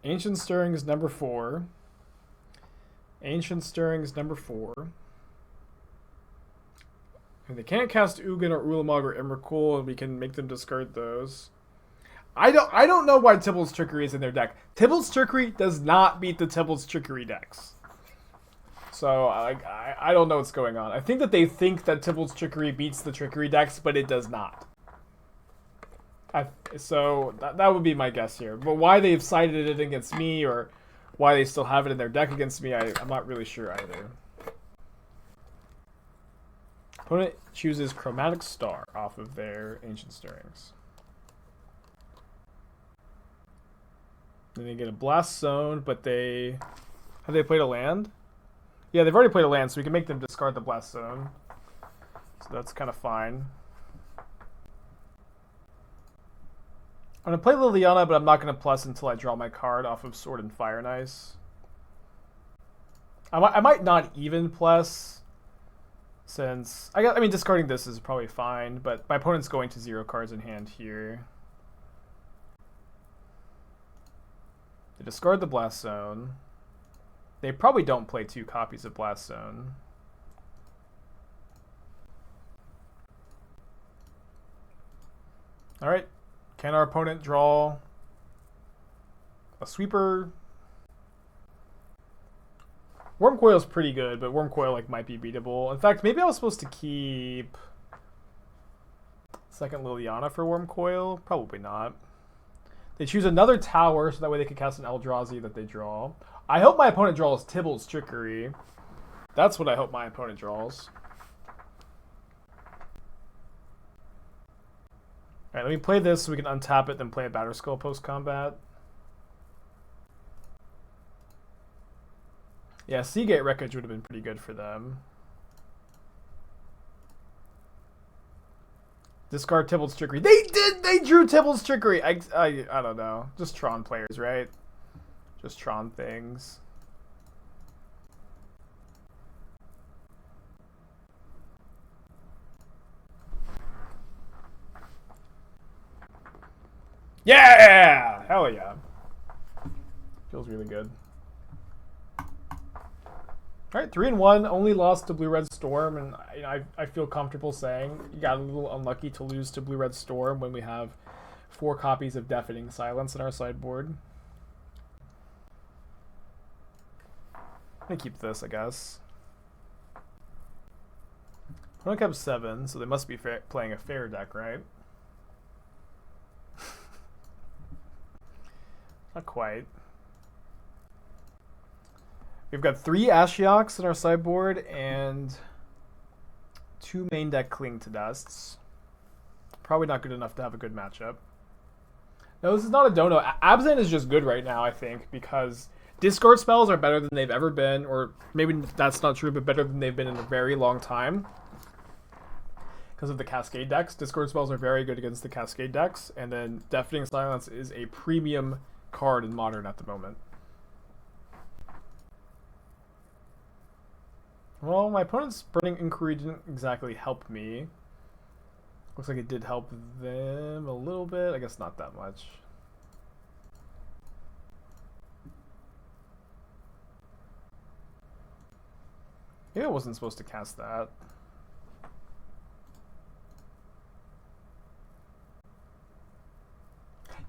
Ancient Stirrings number 4. Ancient Stirrings number 4. And they can't cast Ugin or Ulamog or Emrakul, and we can make them discard those. I don't know why Tybalt's Trickery is in their deck. Tybalt's Trickery does not beat the Tybalt's Trickery decks. So I don't know what's going on. I think that they think that Tybalt's Trickery beats the Trickery decks, but it does not. So that would be my guess here. But why they've cited it against me, or why they still have it in their deck against me, I'm not really sure either. Opponent chooses Chromatic Star off of their Ancient Stirrings. Then they get a Blast Zone, but have they played a land? Yeah, they've already played a land, so we can make them discard the Blast Zone. So that's kind of fine. I'm going to play Liliana, but I'm not going to plus until I draw my card off of Sword and Fire and Ice. I might not even plus, since I mean discarding this is probably fine, but my opponent's going to 0 cards in hand here. They discard the Blast Zone. They probably don't play 2 copies of Blast Zone. Alright. Can our opponent draw a sweeper? Wormcoil's pretty good, but Wormcoil like might be beatable. In fact, maybe I was supposed to keep second Liliana for Wormcoil. Probably not. They choose another tower, so that way they can cast an Eldrazi that they draw. I hope my opponent draws Tybalt's Trickery. That's what I hope my opponent draws. Alright, let me play this so we can untap it, then play a Batterskull post-combat. Yeah, Seagate Wreckage would have been pretty good for them. Discard Tybalt's Trickery. They did! They drew Tybalt's Trickery! I don't know. Just Tron players, right? Just Tron things. Yeah! Hell yeah. Feels really good. Alright, 3-1. Only lost to Blue-Red Storm, and I feel comfortable saying you got a little unlucky to lose to Blue-Red Storm when we have 4 copies of Deafening Silence in our sideboard. I'm gonna keep this, I guess. Opponent kept 7, so they must be playing a fair deck, right? Not quite. We've got 3 Ashioks in our sideboard and 2 main deck Cling to Dusts. Probably not good enough to have a good matchup. No, this is not a dono. Abzan is just good right now, I think, because discard spells are better than they've ever been, or maybe that's not true, but better than they've been in a very long time. Because of the Cascade decks. Discard spells are very good against the Cascade decks, and then Deafening Silence is a premium card in Modern at the moment. Well, my opponent's Burning Inquiry didn't exactly help me. Looks like it did help them a little bit. I guess not that much. Maybe I wasn't supposed to cast that.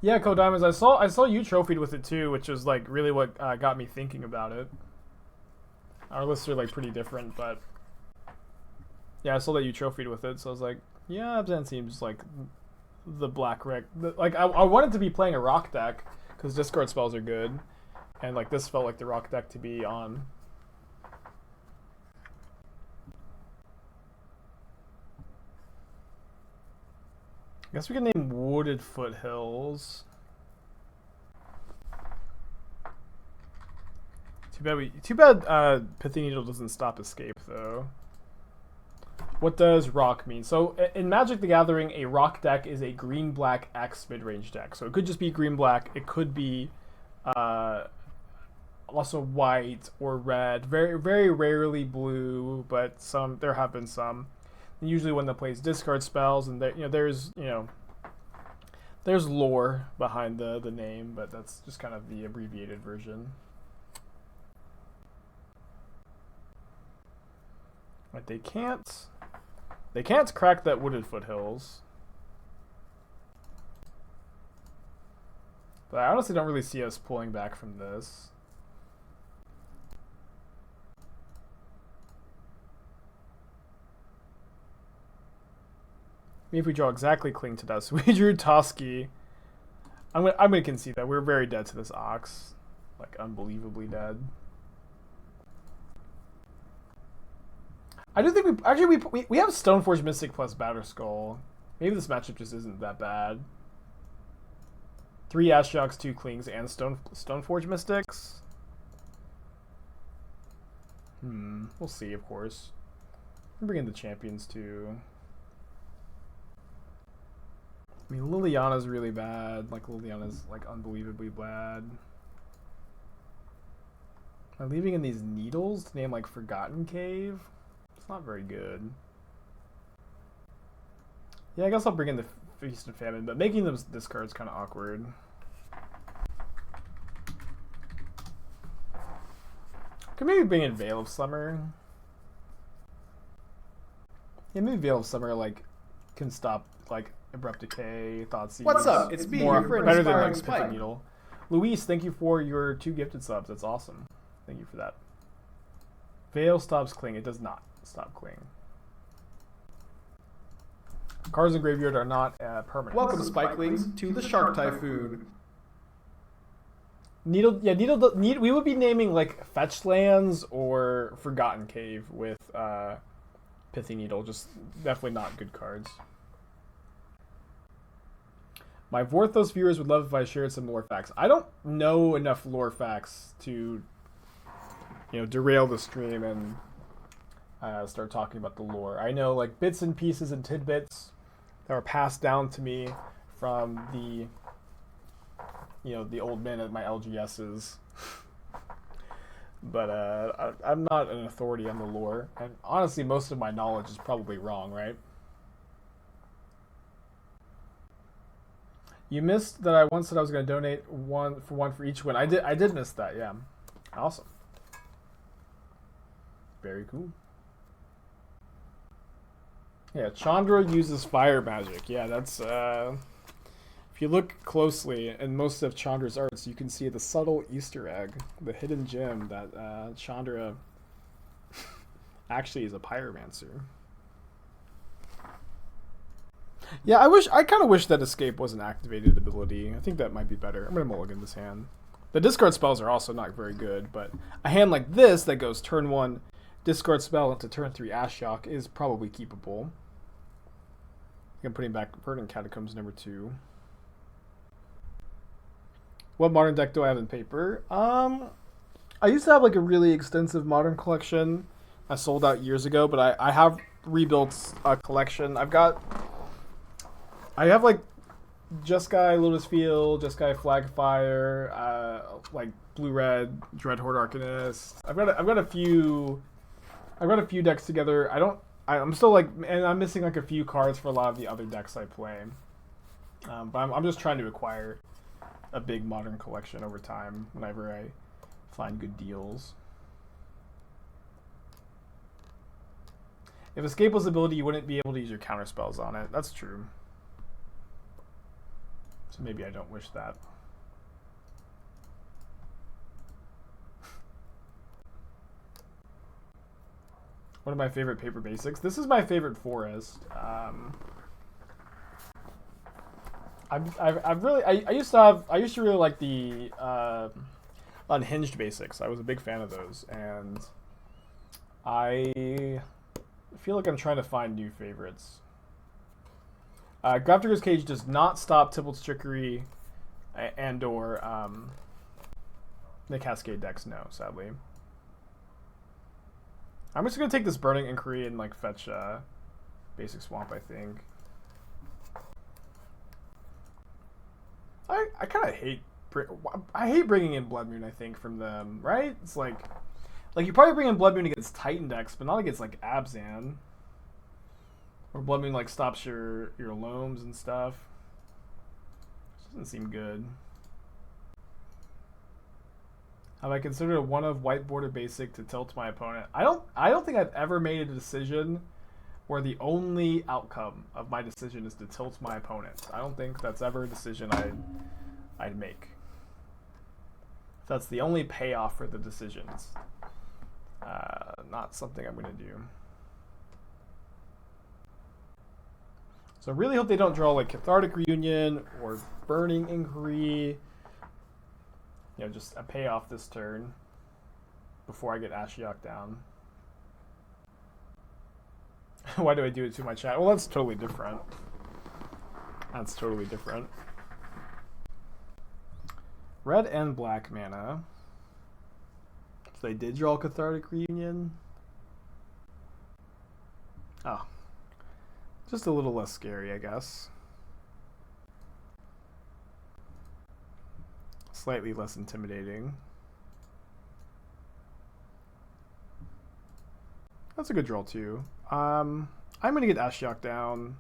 Yeah, Code Diamonds, I saw you trophied with it too, which is like really what got me thinking about it. Our lists are like pretty different, but yeah, I saw that you trophied with it, so I was like, yeah, Abzan seems like the black wreck. Like I wanted to be playing a rock deck because discard spells are good, and like this felt like the rock deck to be on. I guess we can name Wooded Foothills. Too bad Pithing Needle doesn't stop escape though. What does rock mean? So in Magic the Gathering, a rock deck is a green-black X midrange deck. So it could just be green-black. It could be also white or red. Very, very rarely blue, but there have been some. And usually when that plays discard spells, and there's lore behind the name, but that's just kind of the abbreviated version. But they can't crack that Wooded Foothills. But I honestly don't really see us pulling back from this. Maybe if we draw exactly Cling to Dust. We drew Toski. I'm gonna concede that we're very dead to this Ox, like unbelievably dead. I do think we have Stoneforge Mystic plus Batterskull. Maybe this matchup just isn't that bad. 3 Ashioks, 2 Klings, and Stoneforge Mystics. We'll see, of course. We'll bring in the champions too. I mean, Liliana's really bad. Like, Liliana's, like, unbelievably bad. Am I leaving in these needles to name, like, Forgotten Cave? It's not very good. Yeah, I guess I'll bring in the Feast and Famine, but making those discards kind of awkward. Could maybe bring in Veil of Summer. Yeah, maybe Veil of Summer like can stop like Abrupt Decay, Thoughtseize. What's up? It's me, your friend better than Inspiring like Spike. Pithing Needle. Luis, thank you for your 2 gifted subs. That's awesome. Thank you for that. Veil stops Cling. It does not stop Cling. Cards in graveyard are not permanent. Welcome, Spikelings, to the Shark Typhoon. Needle, yeah, we would be naming like Fetch Lands or Forgotten Cave with Pithing Needle. Just definitely not good cards. My Vorthos viewers would love if I shared some lore facts. I don't know enough lore facts to, derail the stream and start talking about the lore. I know like bits and pieces and tidbits that were passed down to me from the old men at my LGSs. But I'm not an authority on the lore, and honestly, most of my knowledge is probably wrong, right? You missed that I once said I was going to donate one for each win. I did miss that, yeah. Awesome. Very cool. Yeah, Chandra uses fire magic. Yeah, that's if you look closely in most of Chandra's arts, you can see the subtle Easter egg, the hidden gem that Chandra actually is a pyromancer. Yeah, I kind of wish that Escape was an activated ability. I think that might be better. I'm going to mulligan this hand. The discard spells are also not very good, but a hand like this that goes turn 1, discard spell into turn 3 Ashiok is probably keepable. I'm putting back Verdant Catacombs number 2. What modern deck do I have in paper? I used to have like a really extensive modern collection. I sold out years ago, but I have rebuilt a collection. I have like Jeskai Lotus Field, Jeskai Flagfire, like Blue Red, Dreadhorde Arcanist. I've got a few decks together. I'm still like, and I'm missing like a few cards for a lot of the other decks I play. But I'm just trying to acquire a big modern collection over time whenever I find good deals. If Escape was ability, you wouldn't be able to use your counter spells on it. That's true. So maybe I don't wish that. One of my favorite paper basics. This is my favorite forest. I used to really like the unhinged basics. I was a big fan of those, and I feel like I'm trying to find new favorites. Grafdigger's Cage does not stop Tybalt's Trickery and/or the Cascade decks. No, sadly. I'm just gonna take this Burning Inquiry and like fetch Basic Swamp. I think. I kind of hate bringing in Blood Moon. I think from them, right? It's like you probably bring in Blood Moon against Titan decks, but not against like Abzan. Or Blood Moon like stops your loams and stuff. Doesn't seem good. Have I considered a one of white border basic to tilt my opponent? I don't think I've ever made a decision where the only outcome of my decision is to tilt my opponent. I don't think that's ever a decision I'd make. That's the only payoff for the decisions. Not something I'm gonna do. So I really hope they don't draw like Cathartic Reunion or Burning Inquiry. Just a payoff this turn before I get Ashiok down. Why do I do it to my chat? Well, that's totally different. That's totally different. Red and black mana. So they did draw Cathartic Reunion. Oh. Just a little less scary, I guess. Slightly less intimidating. That's a good draw too. I'm gonna get Ashiok down.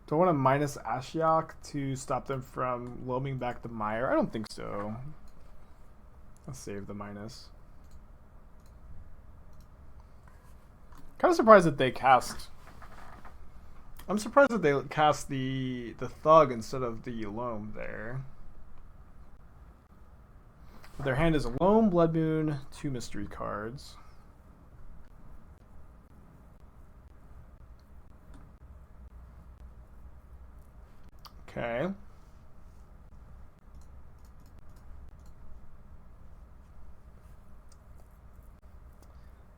Do I want to minus Ashiok to stop them from loaming back the Mire? I don't think so. Let's save the minus. Kind of surprised that they cast. I'm surprised that they cast the Thug instead of the Loam there. Their hand is a Loam, Blood Moon, 2 mystery cards. Okay.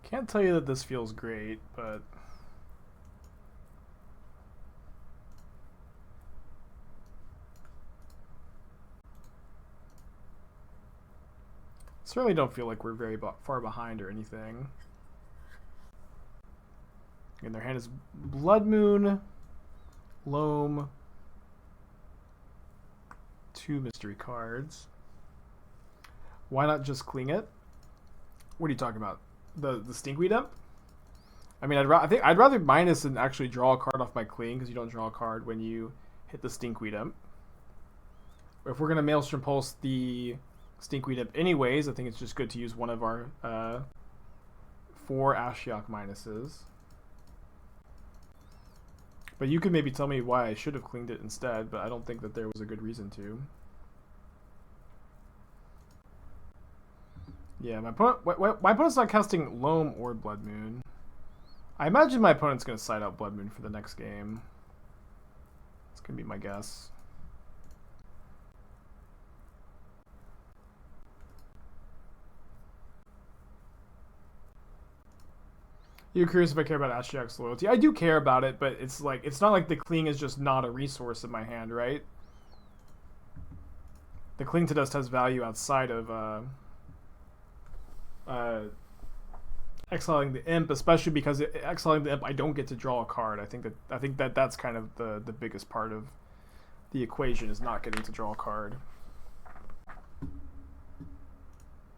Can't tell you that this feels great, but certainly don't feel like we're very far behind or anything. And their hand is Blood Moon, Loam, 2 mystery cards. Why not just cling it? What are you talking about? The Stinkweed Imp? I mean, I think I'd rather minus and actually draw a card off my cling, because you don't draw a card when you hit the Stinkweed Imp. Or if we're gonna Maelstrom Pulse the Stinkweed Imp anyways, I think it's just good to use one of our 4 Ashiok minuses. But you could maybe tell me why I should have clinged it instead, but I don't think that there was a good reason to. Yeah, my opponent's not casting Loam or Blood Moon. I imagine my opponent's going to side out Blood Moon for the next game. It's going to be my guess. You're curious if I care about Ashiok's loyalty. I do care about it, but it's like it's not like the Cling is just not a resource in my hand, right? The Cling to Dust has value outside of exiling the Imp, especially because exiling the Imp, I don't get to draw a card. I think that that's kind of the biggest part of the equation, is not getting to draw a card.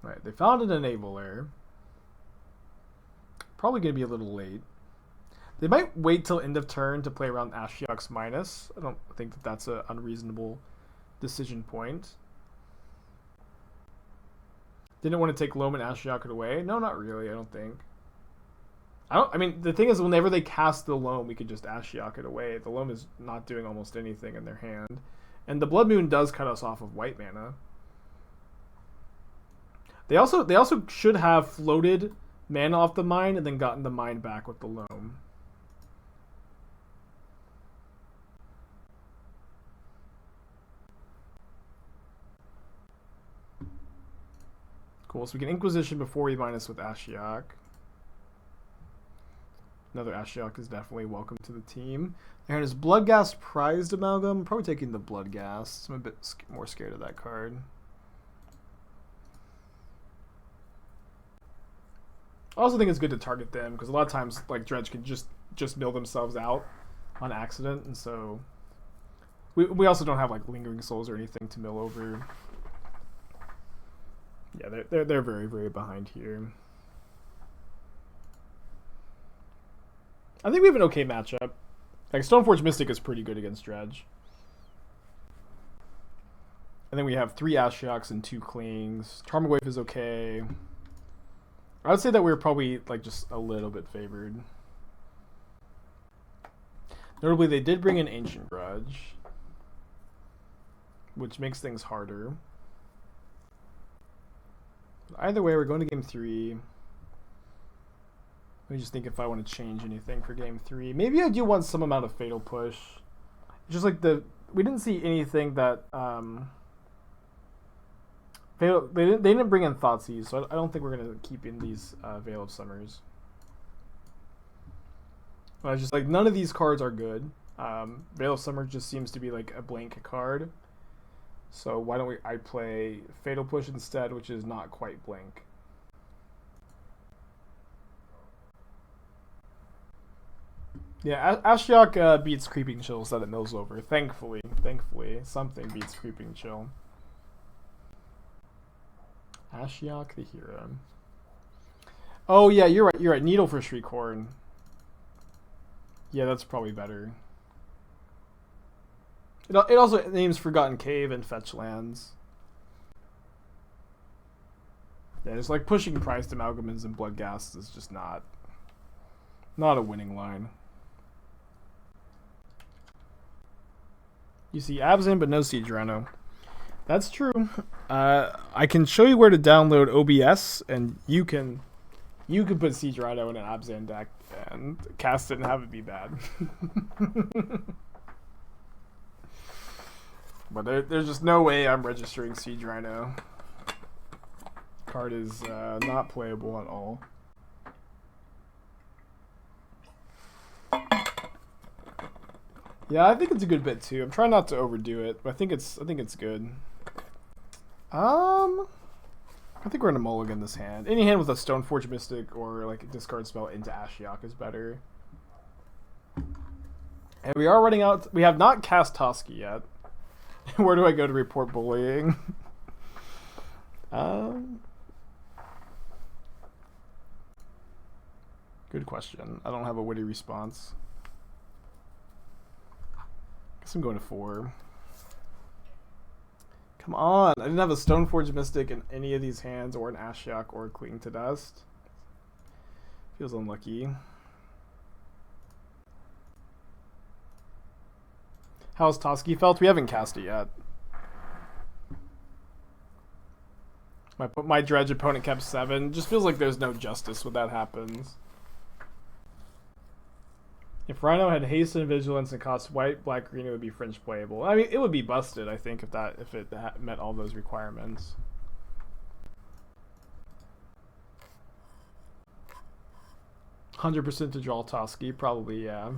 Right, they found an enabler. Probably going to be a little late. They might wait till end of turn to play around Ashiok's minus. I don't think that that's an unreasonable decision point. Didn't want to take Loam and Ashiok it away. No, not really, I don't think. I mean, the thing is, whenever they cast the Loam, we could just Ashiok it away. The Loam is not doing almost anything in their hand. And the Blood Moon does cut us off of white mana. They also should have floated mana off the mine and then gotten the mine back with the Loam. Cool, so we can Inquisition before we minus with Ashiok. Another Ashiok is definitely welcome to the team. There is Bloodghast Prized Amalgam. I'm probably taking the Bloodghast. I'm a bit more scared of that card. I also think it's good to target them, because a lot of times like Dredge can just mill themselves out on accident, and so we also don't have like Lingering Souls or anything to mill over. Yeah, they're very, very behind here. I think we have an okay matchup. Like Stoneforge Mystic is pretty good against Dredge. And then we have 3 Ashioks and 2 Clings. Tarmogoyf is okay. I would say that we're probably like just a little bit favored. Notably, they did bring in Ancient Grudge, which makes things harder. Either way, we're going to game 3. Let me just think if I want to change anything for game 3. Maybe I do want some amount of Fatal Push. Just like we didn't see anything that they didn't bring in Thoughtseize, so I don't think we're gonna keep in these Veil of Summers. But I was just like, none of these cards are good. Veil of Summer just seems to be like a blank card. So why don't I play Fatal Push instead, which is not quite blank. Yeah, Ashiok beats Creeping Chill so that it mills over. Thankfully, something beats Creeping Chill. Ashiok the hero. Oh yeah, you're right. Needle for Shriekhorn. Yeah, that's probably better. It also names Forgotten Cave and fetch lands. Yeah, it's like pushing Prized Amalgams and Bloodghast is just not Not a winning line. You see Abzan, but no Siege Rhino. That's true. I can show you where to download OBS, and you can put Siege Rhino in an Abzan deck and cast it and have it be bad. But there's just no way I'm registering Siege Rhino. Card is not playable at all. Yeah, I think it's a good bit too. I'm trying not to overdo it, but I think it's good. I think we're gonna mulligan this hand. Any hand with a Stoneforge Mystic or like a discard spell into Ashiok is better. And we are running out. We have not cast Toski yet. Where do I go to report bullying? Good question. I don't have a witty response. Guess I'm going to 4. Come on! I didn't have a Stoneforge Mystic in any of these hands, or an Ashiok, or a Cling to Dust. Feels unlucky. How's Toski felt? We haven't cast it yet. My Dredge opponent kept 7. Just feels like there's no justice when that happens. If Rhino had haste and vigilance and cost white, black, green, it would be fringe playable. I mean, it would be busted, I think, if it met all those requirements. "100% to draw Toski," probably, yeah.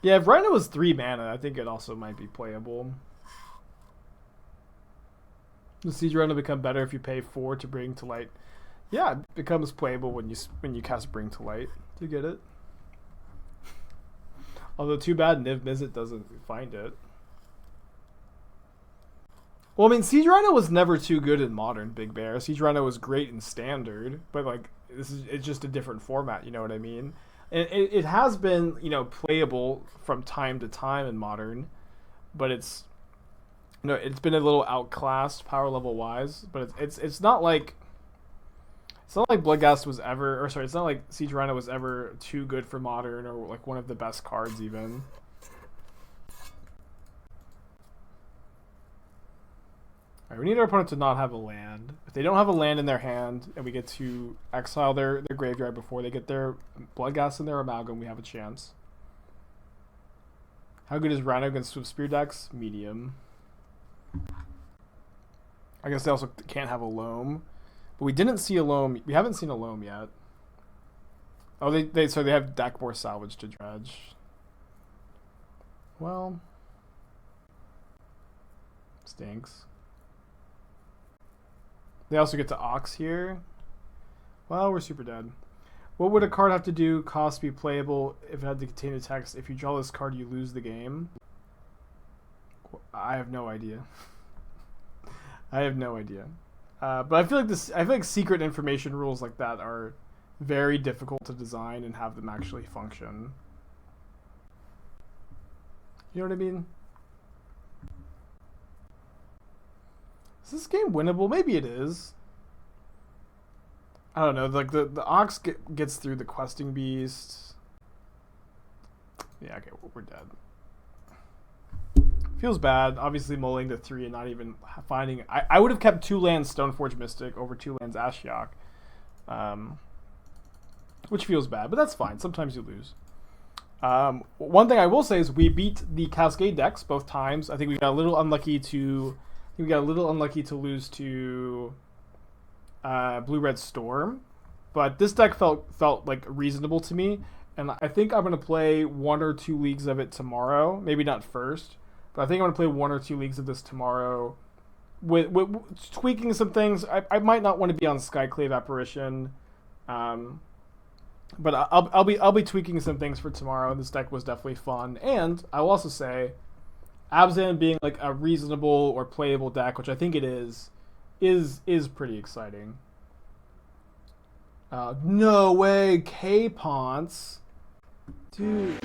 Yeah, if Rhino was 3 mana, I think it also might be playable. The Siege Rhino become better if you pay 4 to bring to light. Yeah, it becomes playable when you cast Bring to Light to get it. Although too bad Niv Mizzet doesn't find it. Well, I mean, Siege Rhino was never too good in Modern, Big Bear. Siege Rhino was great in Standard, but like it's just a different format. You know what I mean? And it has been, you know, playable from time to time in Modern, but it's, you know, it's been a little outclassed power level wise. But it's not like. It's not like Bloodghast was ever, or sorry, it's not like Siege Rhino was ever too good for Modern or like one of the best cards even. Alright, we need our opponent to not have a land. If they don't have a land in their hand and we get to exile their graveyard before they get their Bloodghast and their Amalgam, we have a chance. How good is Rhino against Swift Spear decks? Medium. I guess they also can't have a Loam. But we didn't see a Loam. We haven't seen a Loam yet. Oh, so they have Deckboard Salvage to dredge. Well, stinks. They also get to Ox here. Well, we're super dead. What would a card have to do? Cost be playable if it had to contain a text. If you draw this card, you lose the game. I have no idea. I have no idea. But I feel like secret information rules like that are very difficult to design and have them actually function. You know what I mean? Is this game winnable? Maybe it is. I don't know. Like the Ox gets through the Questing Beast. Yeah, okay, we're dead. Feels bad. Obviously mulling to 3 and not even finding. I would have kept 2 lands Stoneforge Mystic over 2 lands Ashiok. Which feels bad, but that's fine. Sometimes you lose. One thing I will say is we beat the Cascade decks both times. I think we got a little unlucky to lose to Blue-Red Storm. But this deck felt like reasonable to me. And I think I'm going to play 1 or 2 leagues of it tomorrow. Maybe not first. But I think I'm going to play 1 or 2 leagues of this tomorrow with tweaking some things. I might not want to be on Skyclave Apparition, but I'll be tweaking some things for tomorrow. This deck was definitely fun, and I will also say, Abzan being like a reasonable or playable deck, which I think it is pretty exciting. No way, K-Ponce, dude.